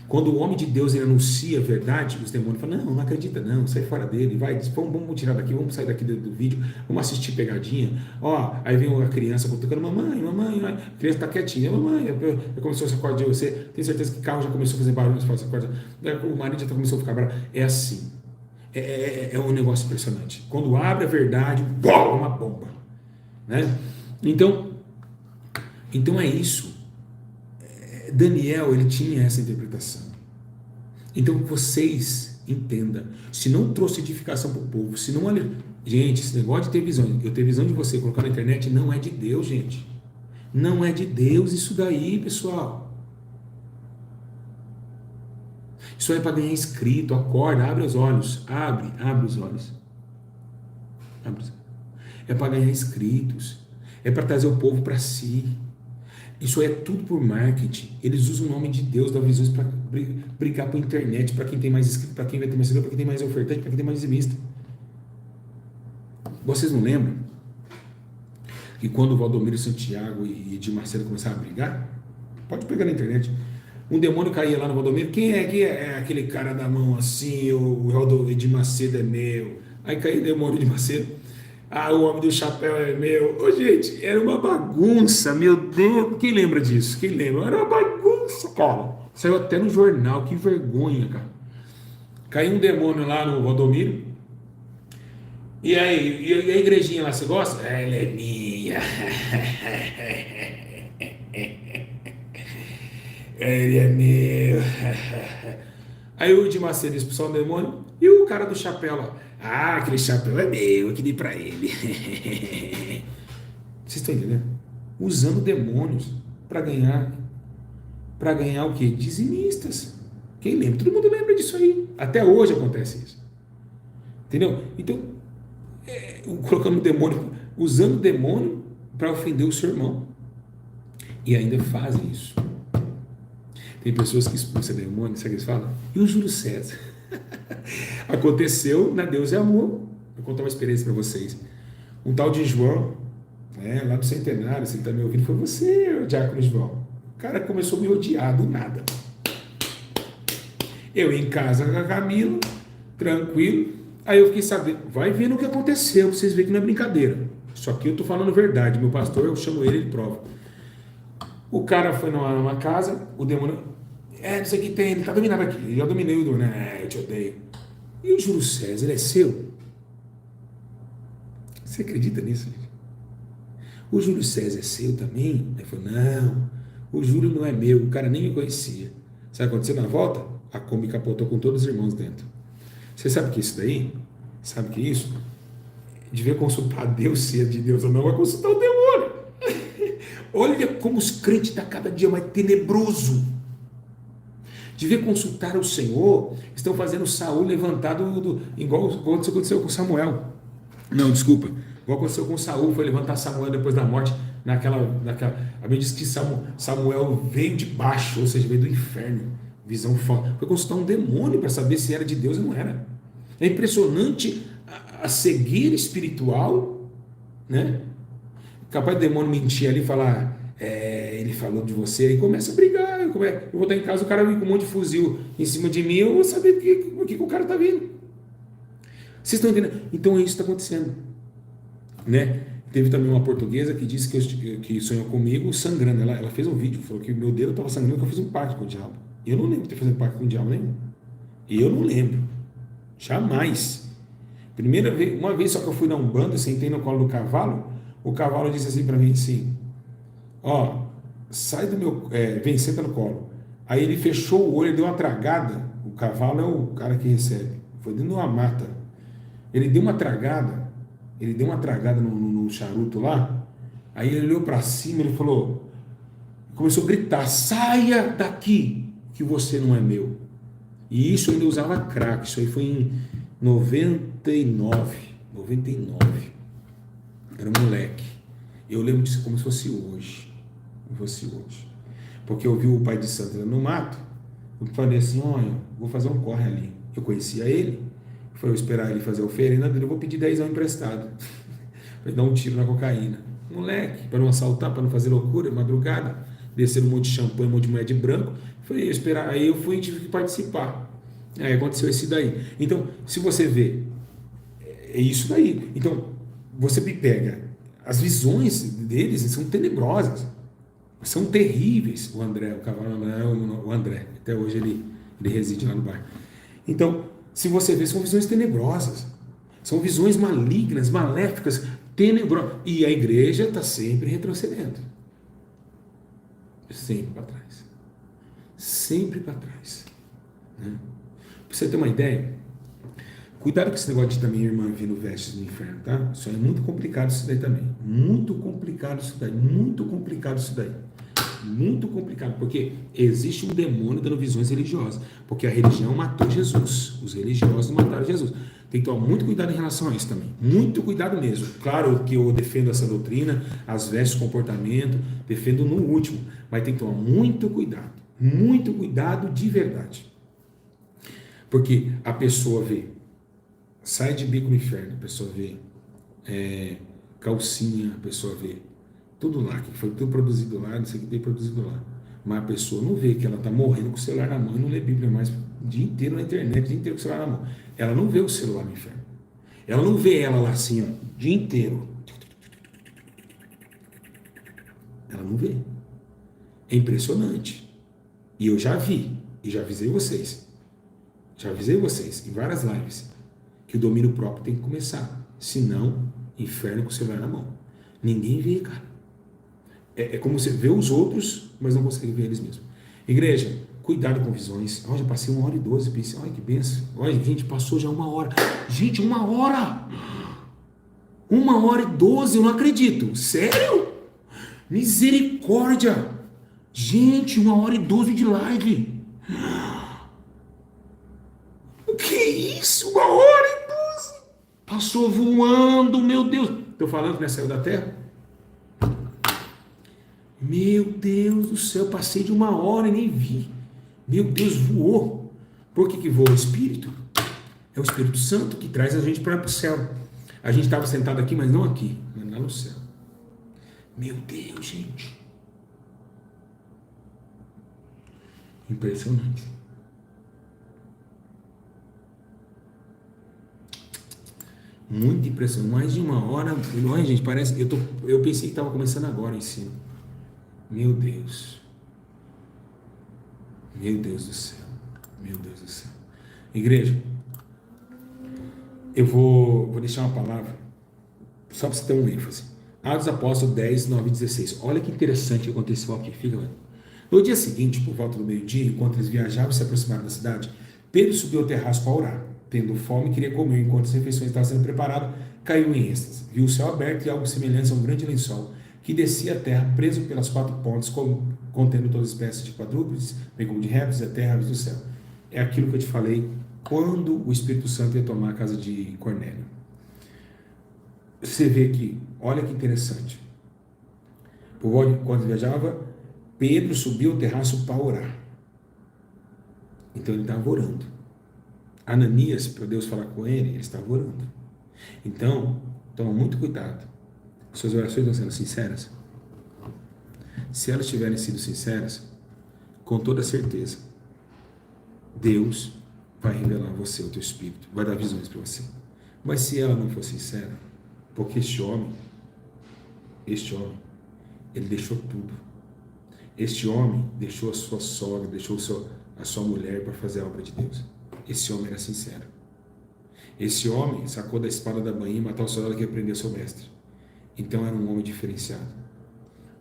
Quando o homem de Deus ele anuncia a verdade, os demônios falam, não acredita não, sai fora dele, vai, vamos tirar daqui, vamos sair daqui do vídeo, vamos assistir pegadinha, ó, aí vem a criança tocando, mamãe, a criança tá quietinha, mamãe, começou a se acordar de você, tem certeza que o carro já começou a fazer barulho, você acorda, o marido já começou a ficar bravo, é assim, é um negócio impressionante, quando abre a verdade, é uma bomba, né? Então é isso. Daniel, ele tinha essa interpretação. Então vocês entendam, se não trouxe edificação para o povo, se não... Gente, esse negócio de ter visão, eu ter visão de você, colocar na internet, não é de Deus, gente. Não é de Deus isso daí, pessoal. Isso é para ganhar inscrito, acorda, abre os olhos, abre os olhos. É para ganhar inscritos, é para trazer o povo para si. Isso é tudo por marketing. Eles usam o nome de Deus, da visões para brigar por internet, para quem tem mais inscrito, para quem vai ter mais seguidor, para quem tem mais ofertante, para quem tem mais dizimista. Vocês não lembram que quando o Valdomiro Santiago e Edir Macedo começaram a brigar? Pode pegar na internet. Um demônio caía lá no Valdomiro. Quem é que é aquele cara da mão assim? O Edir Macedo é meu. Aí caiu o demônio de Macedo. Ah, o homem do chapéu é meu. Ô, gente, era uma bagunça, meu Deus. Quem lembra disso? Quem lembra? Era uma bagunça, cara. Saiu até no jornal, que vergonha, cara. Caiu um demônio lá no Valdomiro. E aí, e a igrejinha lá, você gosta? Ela é minha. Ele é meu. Aí o Edir Macedo expulsou o demônio. E o cara do chapéu lá. Ah, aquele chapéu é meu, eu que dei pra ele. Vocês estão entendendo? Usando demônios para ganhar o quê? Dizimistas. Quem lembra? Todo mundo lembra disso aí. Até hoje acontece isso. Entendeu? Então, colocando demônio, usando demônio para ofender o seu irmão. E ainda fazem isso. Tem pessoas que expulsam demônio, sabe o que eles falam? E o Júlio César? Aconteceu na Deus é Amor. Vou contar uma experiência para vocês. Um tal de João, lá do Centenário, você está me ouvindo, foi você, o diácono João. O cara começou a me odiar do nada. Eu em casa com a Camila, tranquilo. Aí eu fiquei sabendo, vai vendo o que aconteceu, pra vocês verem que não é brincadeira. Só que eu tô falando verdade. Meu pastor, eu chamo ele prova. O cara foi numa casa, o demônio, não sei o que tem, ele tá dominado aqui. Eu dominei o demônio, eu te odeio. E o Júlio César, ele é seu? Você acredita nisso, gente? O Júlio César é seu também? Ele falou, não, o Júlio não é meu, o cara nem me conhecia. Sabe o que aconteceu na volta? A Kombi capotou com todos os irmãos dentro. Você sabe que isso daí? Sabe que isso? Devia consultar Deus, se é de Deus ou não, vai consultar o demônio. Olha como os crentes estão cada dia mais tenebroso. Devia consultar o Senhor. Estão fazendo Saul levantado igual aconteceu com Samuel. Não, desculpa. Igual aconteceu com Saul, foi levantar Samuel depois da morte. A Bíblia diz que Samuel veio de baixo, ou seja, veio do inferno. Visão forte. Foi consultar um demônio para saber se era de Deus ou não era. É impressionante a cegueira espiritual, né? Capaz do demônio mentir ali e falar, ele falou de você, aí começa a brigar. Eu vou estar em casa, o cara vem com um monte de fuzil em cima de mim, eu vou saber o que o cara está vindo. Vocês estão entendendo? Então é isso que está acontecendo, né? Teve também uma portuguesa que disse que sonhou comigo sangrando. Ela fez um vídeo, falou que meu dedo estava sangrando, que eu fiz um pacto com o diabo. Eu não lembro de ter feito pacto com o diabo nenhum. Eu não lembro. Jamais. Primeira vez, uma vez só que eu fui na Umbanda, eu sentei no colo do cavalo, o cavalo disse assim para mim assim, ó, sai do meu, vem, senta no colo. Aí ele fechou o olho, ele deu uma tragada, o cavalo é o cara que recebe, foi dentro de uma mata. Ele deu uma tragada, no charuto lá, aí ele olhou para cima, ele falou, começou a gritar, saia daqui, que você não é meu. E isso eu ainda usava crack, isso aí foi em 99, 99. Era um moleque. Eu lembro disso como se fosse hoje. Como se fosse hoje. Porque eu vi o pai de santo no mato, eu falei assim, olha, vou fazer um corre ali. Eu conhecia ele, foi eu esperar ele fazer a oferenda dele, eu vou pedir 10 emprestado. Para dar um tiro na cocaína. Moleque, para não assaltar, para não fazer loucura, madrugada, descer um monte de champanhe, um monte de mulher de branco. Foi eu esperar, aí eu fui e tive que participar. Aí aconteceu esse daí. Então, se você vê, é isso daí. Então, você me pega, as visões deles são tenebrosas, são terríveis. O André, o cavalo o André, até hoje ele reside lá no bairro. Então, se você vê, são visões tenebrosas, são visões malignas, maléficas, tenebrosas. E a igreja está sempre retrocedendo, sempre para trás, sempre para trás. Né? Para você ter uma ideia, cuidado com esse negócio de também irmã vindo vestes no inferno, tá? Isso é muito complicado isso daí também. Muito complicado isso daí. Muito complicado isso daí. Muito complicado, porque existe um demônio dando visões religiosas. Porque a religião matou Jesus. Os religiosos mataram Jesus. Tem que tomar muito cuidado em relação a isso também. Muito cuidado mesmo. Claro que eu defendo essa doutrina, as vestes, comportamento, defendo no último. Mas tem que tomar muito cuidado. Muito cuidado de verdade. Porque a pessoa vê, sai de bico no inferno, a pessoa vê calcinha, a pessoa vê tudo lá, que foi tudo produzido lá, não sei o que tem produzido lá. Mas a pessoa não vê que ela está morrendo com o celular na mão e não lê Bíblia mais o dia inteiro na internet, o dia inteiro com o celular na mão. Ela não vê o celular no inferno. Ela não vê ela lá assim, ó, o dia inteiro. Ela não vê. É impressionante. E eu já vi, e já avisei vocês. Já avisei vocês em várias lives que o domínio próprio tem que começar. Senão, inferno com o celular na mão. Ninguém vê, cara. É como você vê os outros, mas não consegue ver eles mesmos. Igreja, cuidado com visões. Olha, já passei 1h12, pensei, olha que benção. Olha, gente, passou já 1 hora. Gente, 1 hora! 1h12, eu não acredito. Sério? Misericórdia! Gente, 1h12 de live. O que é isso? 1h12! Passou voando, meu Deus. Estou falando que não saiu da terra? Meu Deus do céu, passei de 1 hora e nem vi. Meu Deus, voou. Por que voa? O Espírito. É o Espírito Santo que traz a gente para o céu. A gente estava sentado aqui, mas não aqui, mas lá no céu. Meu Deus, gente. Impressionante. Muito impressionante. Mais de 1 hora. Olha, gente, parece. Eu pensei que estava começando agora o ensino. Meu Deus. Meu Deus do céu. Meu Deus do céu. Igreja, eu vou deixar uma palavra só para você ter um ênfase. Atos Apóstolos 10, 9 e 16. Olha que interessante que aconteceu aqui. Fica lá. No dia seguinte, por volta do meio-dia, enquanto eles viajavam e se aproximaram da cidade, Pedro subiu ao terraço para orar. Tendo fome, queria comer. Enquanto as refeições estavam sendo preparadas, caiu em êxtase. Viu o céu aberto e algo semelhante a um grande lençol que descia a terra, preso pelas 4 pontas, contendo todas as espécies de quadrúpedes, bem como de répteis da terra, aves do céu. É aquilo que eu te falei quando o Espírito Santo ia tomar a casa de Cornélio. Você vê que, olha que interessante. Quando viajava, Pedro subiu ao terraço para orar. Então ele estava orando. Ananias, para Deus falar com ele estava orando. Então, toma muito cuidado. Suas orações estão sendo sinceras? Se elas tiverem sido sinceras, com toda certeza, Deus vai revelar a você o teu espírito, vai dar visões para você. Mas se ela não for sincera, porque este homem, ele deixou tudo. Este homem deixou a sua sogra, deixou a sua mulher para fazer a obra de Deus. Esse homem era sincero. Esse homem sacou da espada da bainha e matou o soldado que ia prender seu mestre. Então era um homem diferenciado.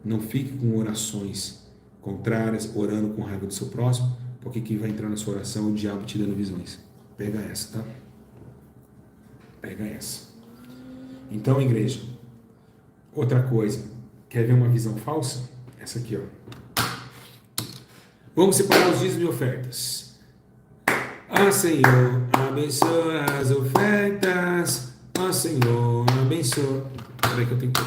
Não fique com orações contrárias, orando com raiva do seu próximo, porque quem vai entrar na sua oração é o diabo te dando visões. Pega essa, tá? Pega essa. Então, igreja, outra coisa, quer ver uma visão falsa? Essa aqui, ó. Vamos separar os dízimos e ofertas. Ó Senhor, abençoa as ofertas. Ó Senhor, abençoa. Peraí que eu tenho que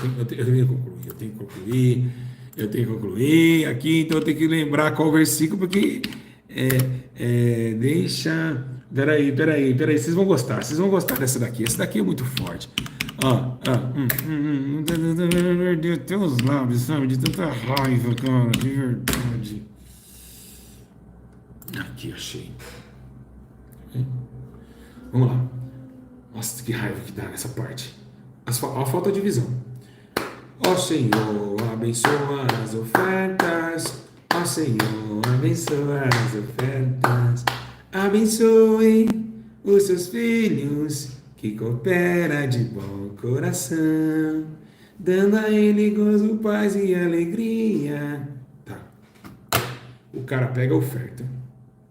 concluir aqui, então eu tenho que lembrar qual versículo, porque deixa. Peraí, vocês vão gostar dessa daqui. Essa daqui é muito forte. Meu Deus, teus lábios, sabe, de tanta raiva, cara, de verdade. Aqui, achei. Vamos lá. Nossa, que raiva que dá nessa parte. A falta de visão. Ó Senhor, abençoa as ofertas. Ó Senhor, abençoa as ofertas. Abençoe os seus filhos, que coopera de bom coração, dando a ele gozo, paz e alegria. Tá. O cara pega a oferta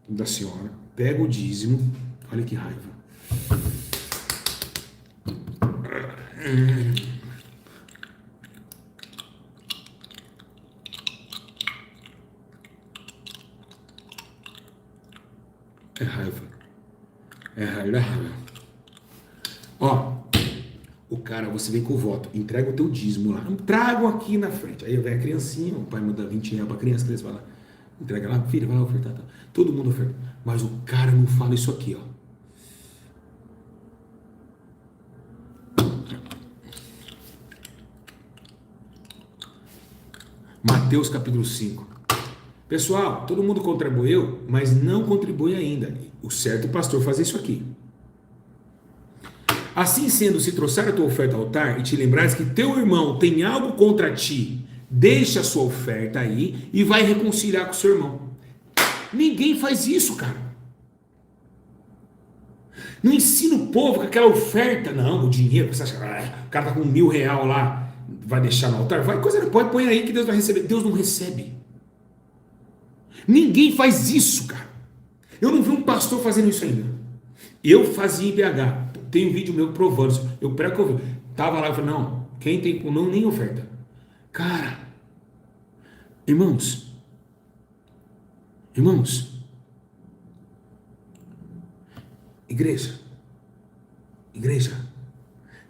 da senhora, pega o dízimo. Olha que raiva. É raiva. É raiva. Ó, o cara, você vem com o voto, entrega o teu dízimo lá. Trago aqui na frente. Aí vem a criancinha, o pai manda 20 reais pra criança, a criança vai lá. Entrega lá, filha, vai lá ofertar. Tá. Todo mundo oferta. Mas o cara não fala isso aqui, ó. Mateus capítulo 5. Pessoal, todo mundo contribuiu, mas não contribui ainda. O certo é o pastor fazer isso aqui. Assim sendo, se trouxer a tua oferta ao altar e te lembrares que teu irmão tem algo contra ti, deixa a sua oferta aí e vai reconciliar com o seu irmão. Ninguém faz isso, cara. Não ensina o povo com aquela oferta, não, o dinheiro, você acha, o cara tá com R$1.000 lá, vai deixar no altar? Vai, coisa não pode, põe aí que Deus vai receber. Deus não recebe. Ninguém faz isso, cara. Eu não vi um pastor fazendo isso ainda. Eu fazia em BH. Tem um vídeo meu provando isso. Eu prego que eu vi. Tava lá e falei, não, quem tem não nem oferta. Cara, irmãos, igreja,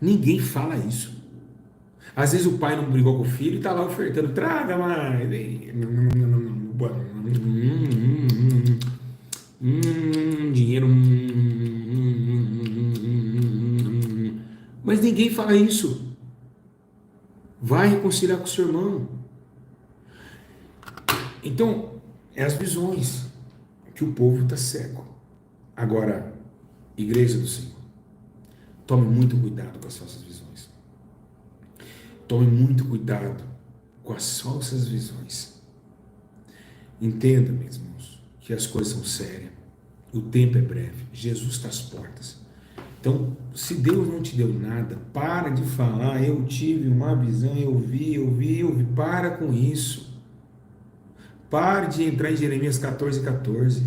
ninguém fala isso. Às vezes o pai não brigou com o filho e tá lá ofertando, traga mais. Dinheiro. Mas ninguém fala isso. Vai reconciliar com o seu irmão. Então, é as visões que o povo está cego. Agora, igreja do Senhor, tome muito cuidado com as falsas visões. Tome muito cuidado com as falsas visões. Entenda, meus irmãos, que as coisas são sérias. O tempo é breve. Jesus está às portas. Então, se Deus não te deu nada, para de falar, eu tive uma visão, eu vi. Para com isso. Pare de entrar em Jeremias 14:14.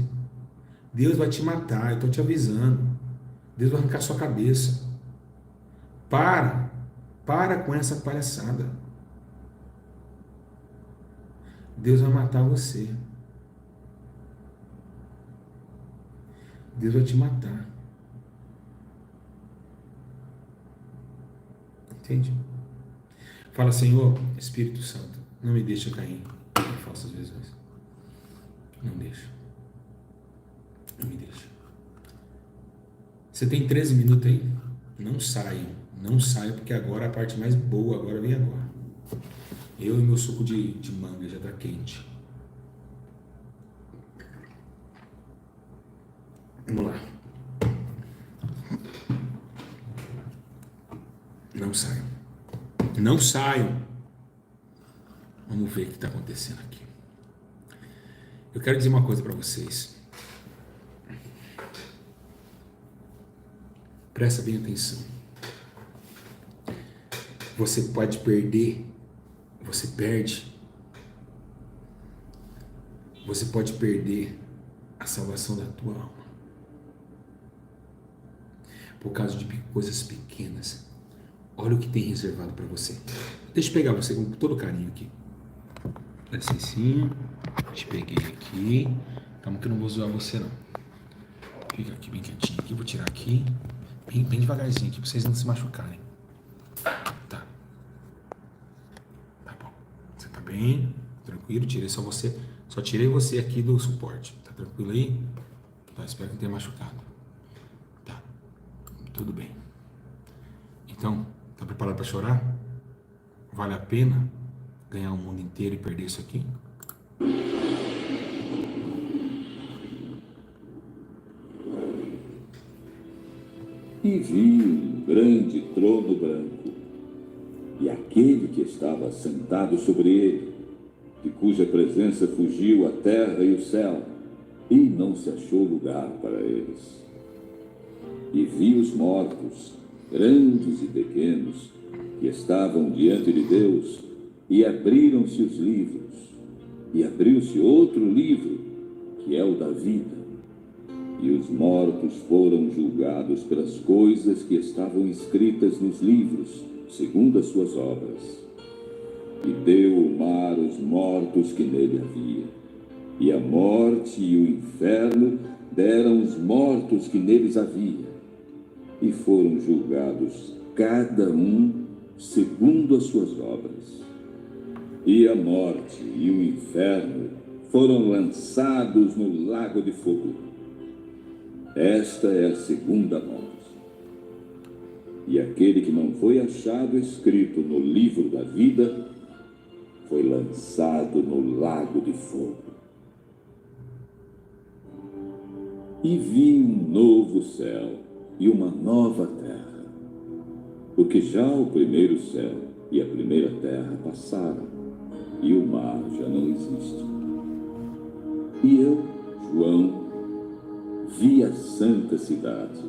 Deus vai te matar, eu estou te avisando. Deus vai arrancar sua cabeça. Para com essa palhaçada. Deus vai matar você. Deus vai te matar. Entende? Fala, Senhor, Espírito Santo, não me deixa cair em falsas visões. Não deixa. Não me deixa. Você tem 13 minutos aí? Não saiam. Não saiam, porque agora a parte mais boa agora vem agora. Eu e meu suco de manga já tá quente. Vamos lá. Não saiam. Não saiam. Vamos ver o que está acontecendo aqui. Eu quero dizer uma coisa para vocês. Presta bem atenção. Você pode perder, você perde. Você pode perder a salvação da tua alma por causa de coisas pequenas. Olha o que tem reservado para você. Deixa eu pegar você com todo carinho aqui. Dá licencinha. Te peguei aqui. Calma que eu não vou zoar você não. Fica aqui bem quietinho aqui. Vou tirar aqui. Bem devagarzinho aqui pra vocês não se machucarem. Tá. Tá bom. Você tá bem? Tranquilo? Só tirei você aqui do suporte. Tá tranquilo aí? Tá, espero que não tenha machucado. Tá. Tudo bem. Então, tá preparado para chorar? Vale a pena ganhar o mundo inteiro e perder isso aqui?
E vi um grande trono branco, e aquele que estava sentado sobre ele, de cuja presença fugiu a terra e o céu, e não se achou lugar para eles. E vi os mortos, grandes e pequenos, que estavam diante de Deus, e abriram-se os livros, e abriu-se outro livro, que é o da vida. E os mortos foram julgados pelas coisas que estavam escritas nos livros, segundo as suas obras. E deu o mar os mortos que nele havia, e a morte e o inferno deram os mortos que neles havia, e foram julgados cada um segundo as suas obras. E a morte e o inferno foram lançados no lago de fogo. Esta é a segunda morte. E aquele que não foi achado escrito no livro da vida foi lançado no lago de fogo. E vi um novo céu e uma nova terra, porque já o primeiro céu e a primeira terra passaram, e o mar já não existe. E eu, João, vi a santa cidade,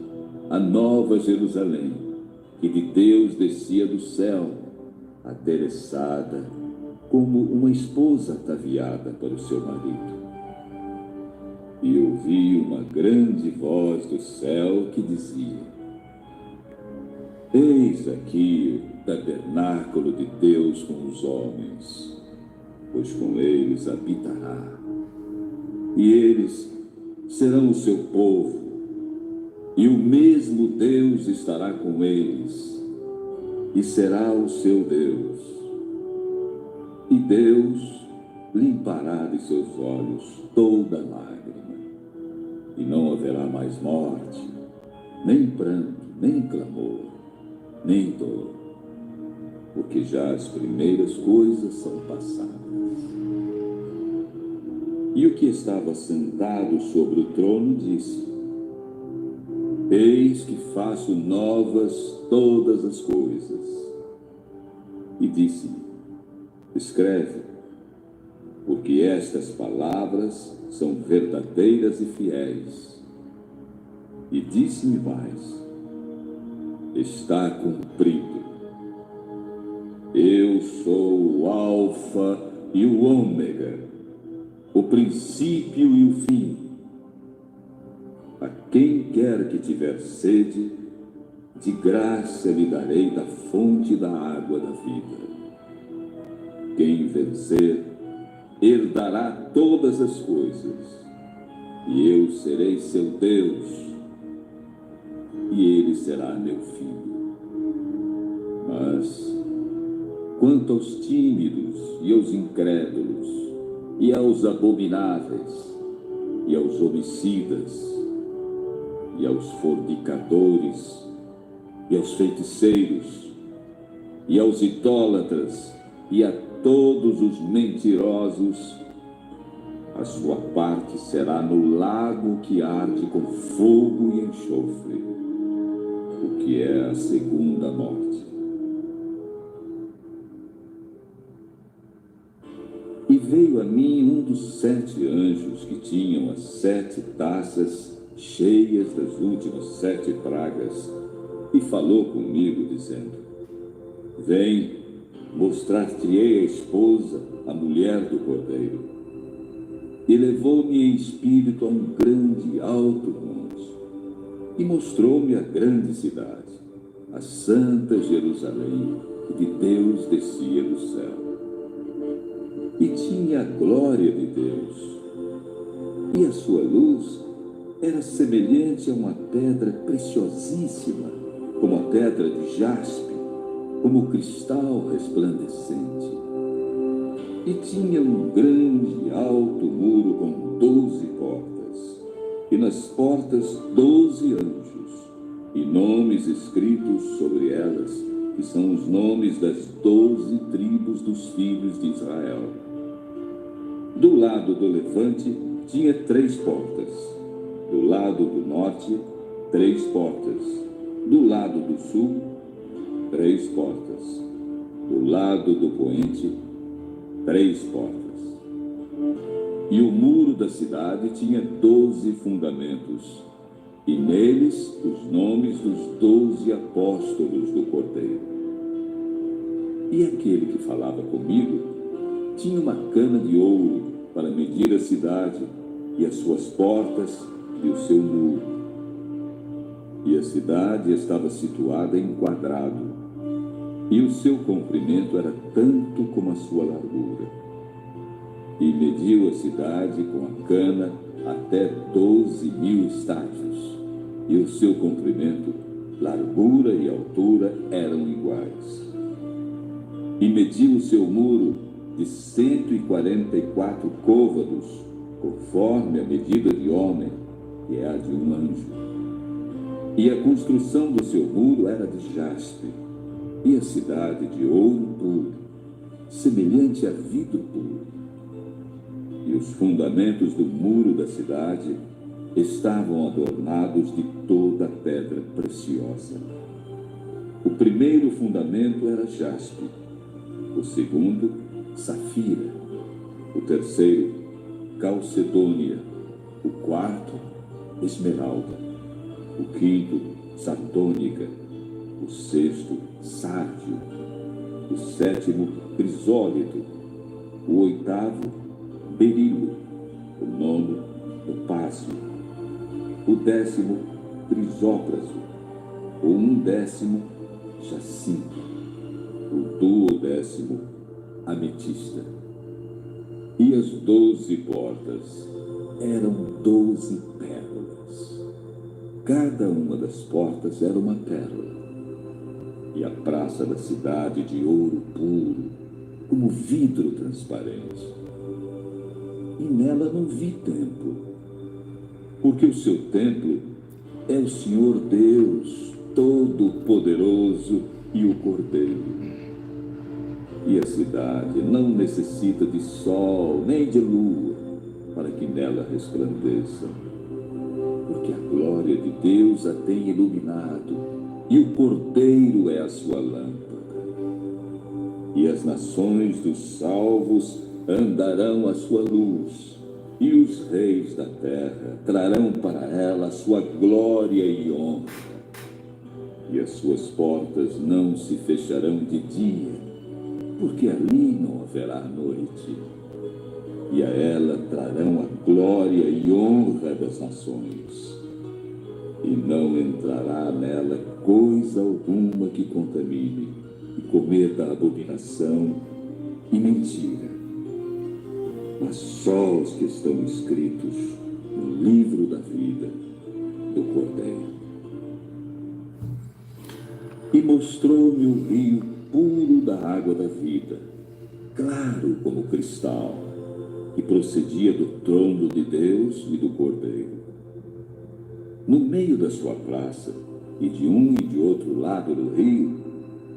a nova Jerusalém, que de Deus descia do céu, adereçada como uma esposa ataviada para o seu marido. E ouvi uma grande voz do céu que dizia: Eis aqui o tabernáculo de Deus com os homens, pois com eles habitará, e eles serão o seu povo, e o mesmo Deus estará com eles, e será o seu Deus. E Deus limpará de seus olhos toda lágrima, e não haverá mais morte, nem pranto, nem clamor, nem dor, porque já as primeiras coisas são passadas. E o que estava sentado sobre o trono disse: Eis que faço novas todas as coisas. E disse-me: Escreve, porque estas palavras são verdadeiras e fiéis. E disse-me mais: Está cumprido. Eu sou o Alfa e o Ômega, o princípio e o fim. A quem quer que tiver sede, de graça lhe darei da fonte da água da vida. Quem vencer, herdará todas as coisas, e eu serei seu Deus, e ele será meu filho. Mas, quanto aos tímidos e aos incrédulos, e aos abomináveis, e aos homicidas, e aos fornicadores, e aos feiticeiros, e aos idólatras, e a todos os mentirosos, a sua parte será no lago que arde com fogo e enxofre, o que é a segunda morte. E veio a mim um dos 7 anjos que tinham as 7 taças cheias das últimas 7 pragas, e falou comigo, dizendo: Vem, mostrar-te-ei a esposa, a mulher do Cordeiro. E levou-me em espírito a um grande e alto monte, e mostrou-me a grande cidade, a santa Jerusalém, que de Deus descia do céu. E tinha a glória de Deus, e a sua luz era semelhante a uma pedra preciosíssima, como a pedra de jaspe, como cristal resplandecente. E tinha um grande e alto muro com 12 portas, e nas portas 12 anjos, e nomes escritos sobre elas, que são os nomes das 12 tribos dos filhos de Israel. Do lado do levante tinha 3 portas, do lado do norte 3 portas, do lado do sul 3 portas, do lado do poente 3 portas. E o muro da cidade tinha 12 fundamentos, e neles os nomes dos 12 apóstolos do Cordeiro. E aquele que falava comigo tinha uma cana de ouro para medir a cidade, e as suas portas e o seu muro. E a cidade estava situada em quadrado, e o seu comprimento era tanto como a sua largura. E mediu a cidade com a cana até 12.000 estádios, e o seu comprimento, largura e altura eram iguais. E mediu o seu muro de 144 côvados, conforme a medida de homem, que é a de um anjo. E a construção do seu muro era de jaspe, e a cidade de ouro puro, semelhante a vidro puro. E os fundamentos do muro da cidade estavam adornados de toda pedra preciosa. O primeiro fundamento era jaspe, o segundo, safira, o terceiro, calcedônia, o quarto, esmeralda, o quinto, sardônica, o sexto, sárdio, o sétimo, crisólito, o oitavo, berilo, o nono, topázio, o 10º, crisópraso, o 11º, jacinto, o 12º, ametista. E as 12 portas eram 12 pérolas. Cada uma das portas era uma pérola. E a praça da cidade de ouro puro, como vidro transparente. E nela não vi templo, porque o seu templo é o Senhor Deus Todo-Poderoso e o Cordeiro. E a cidade não necessita de sol nem de lua para que nela resplandeça, porque a glória de Deus a tem iluminado, e o Cordeiro é a sua lâmpada. E as nações dos salvos andarão à sua luz, e os reis da terra trarão para ela a sua glória e honra. E as suas portas não se fecharão de dia, porque ali não haverá noite. E a ela trarão a glória e honra das nações. E não entrará nela coisa alguma que contamine, e cometa abominação e mentira. Mas só os que estão escritos no livro da vida do Cordeiro. E mostrou-me o rio puro da água da vida, claro como cristal, que procedia do trono de Deus e do Cordeiro. No meio da sua praça, e de um e de outro lado do rio,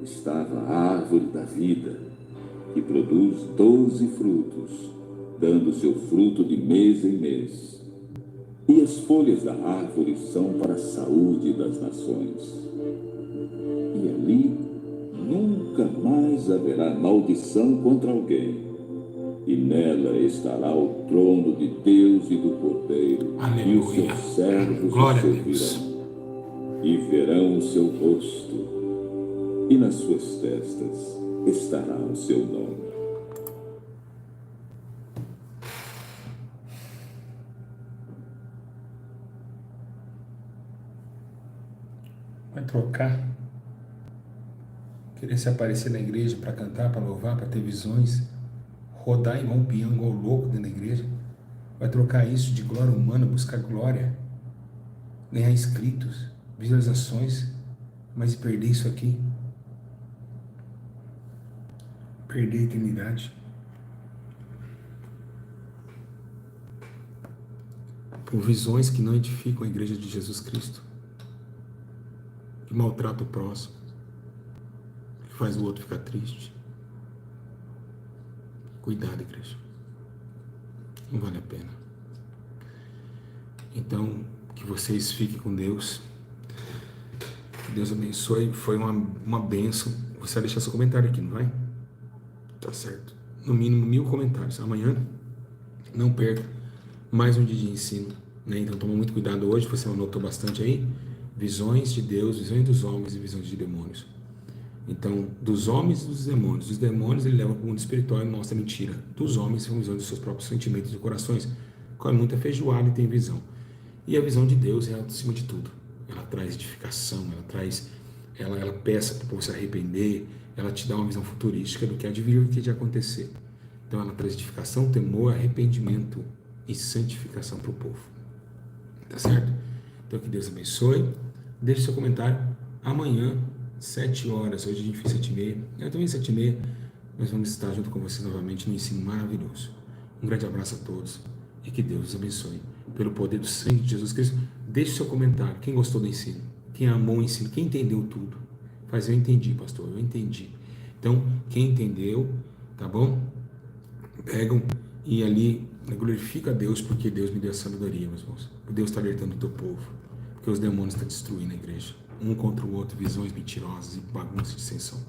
estava a árvore da vida, que produz 12 frutos, dando seu fruto de mês em mês. E as folhas da árvore são para a saúde das nações. E ali nunca mais haverá maldição contra alguém, e nela estará o trono de Deus e do Cordeiro. Aleluia. E os seus servos o servirão. e verão o seu rosto, e nas suas testas estará o seu nome.
Vai trocar? Querer se aparecer na igreja para cantar, para louvar, para ter visões, rodar igual um peão, igual louco dentro da igreja? Vai trocar isso de glória humana, buscar glória, ganhar inscritos, visualizações, mas e perder isso aqui? Perder a eternidade? Por visões que não edificam a igreja de Jesus Cristo, que maltrata o próximo, que faz o outro ficar triste. Cuidado, igreja. Não vale a pena. Então, que vocês fiquem com Deus. Que Deus abençoe. Foi uma bênção. Você vai deixar seu comentário aqui, não vai? Tá certo. No mínimo 1000 comentários. Amanhã, não perca mais um dia de ensino, né? Então, toma muito cuidado hoje. Você anotou bastante aí. Visões de Deus, visões dos homens e visões de demônios. Então, dos homens e dos demônios. Dos demônios ele leva para o mundo espiritual e mostra mentira. Dos homens são visões dos seus próprios sentimentos e corações. Come muita feijoada e tem visão. E a visão de Deus é acima de tudo. Ela traz edificação, ela peça para o povo se arrepender, ela te dá uma visão futurística do que há de vir e do que há de acontecer. Então ela traz edificação, temor, arrependimento e santificação para o povo. Tá certo? Então que Deus abençoe. Deixe seu comentário. Amanhã, 7 horas, hoje a gente fez 7h30, eu também 7h30, nós vamos estar junto com vocês novamente no ensino maravilhoso. Um grande abraço a todos e que Deus os abençoe. Pelo poder do sangue de Jesus Cristo, deixe seu comentário, quem gostou do ensino, quem amou o ensino, quem entendeu tudo. Faz, eu entendi, pastor, eu entendi. Então, quem entendeu, tá bom? Pegam e ali glorifica a Deus, porque Deus me deu a sabedoria, meus irmãos. Deus está alertando o teu povo, porque os demônios estão destruindo a igreja. Um contra o outro, visões mentirosas e bagunça de dissensão.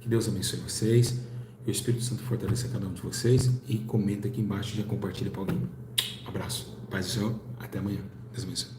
Que Deus abençoe vocês, que o Espírito Santo fortaleça cada um de vocês e comenta aqui embaixo e já compartilha para alguém. Abraço, paz do Senhor, até amanhã. Deus abençoe.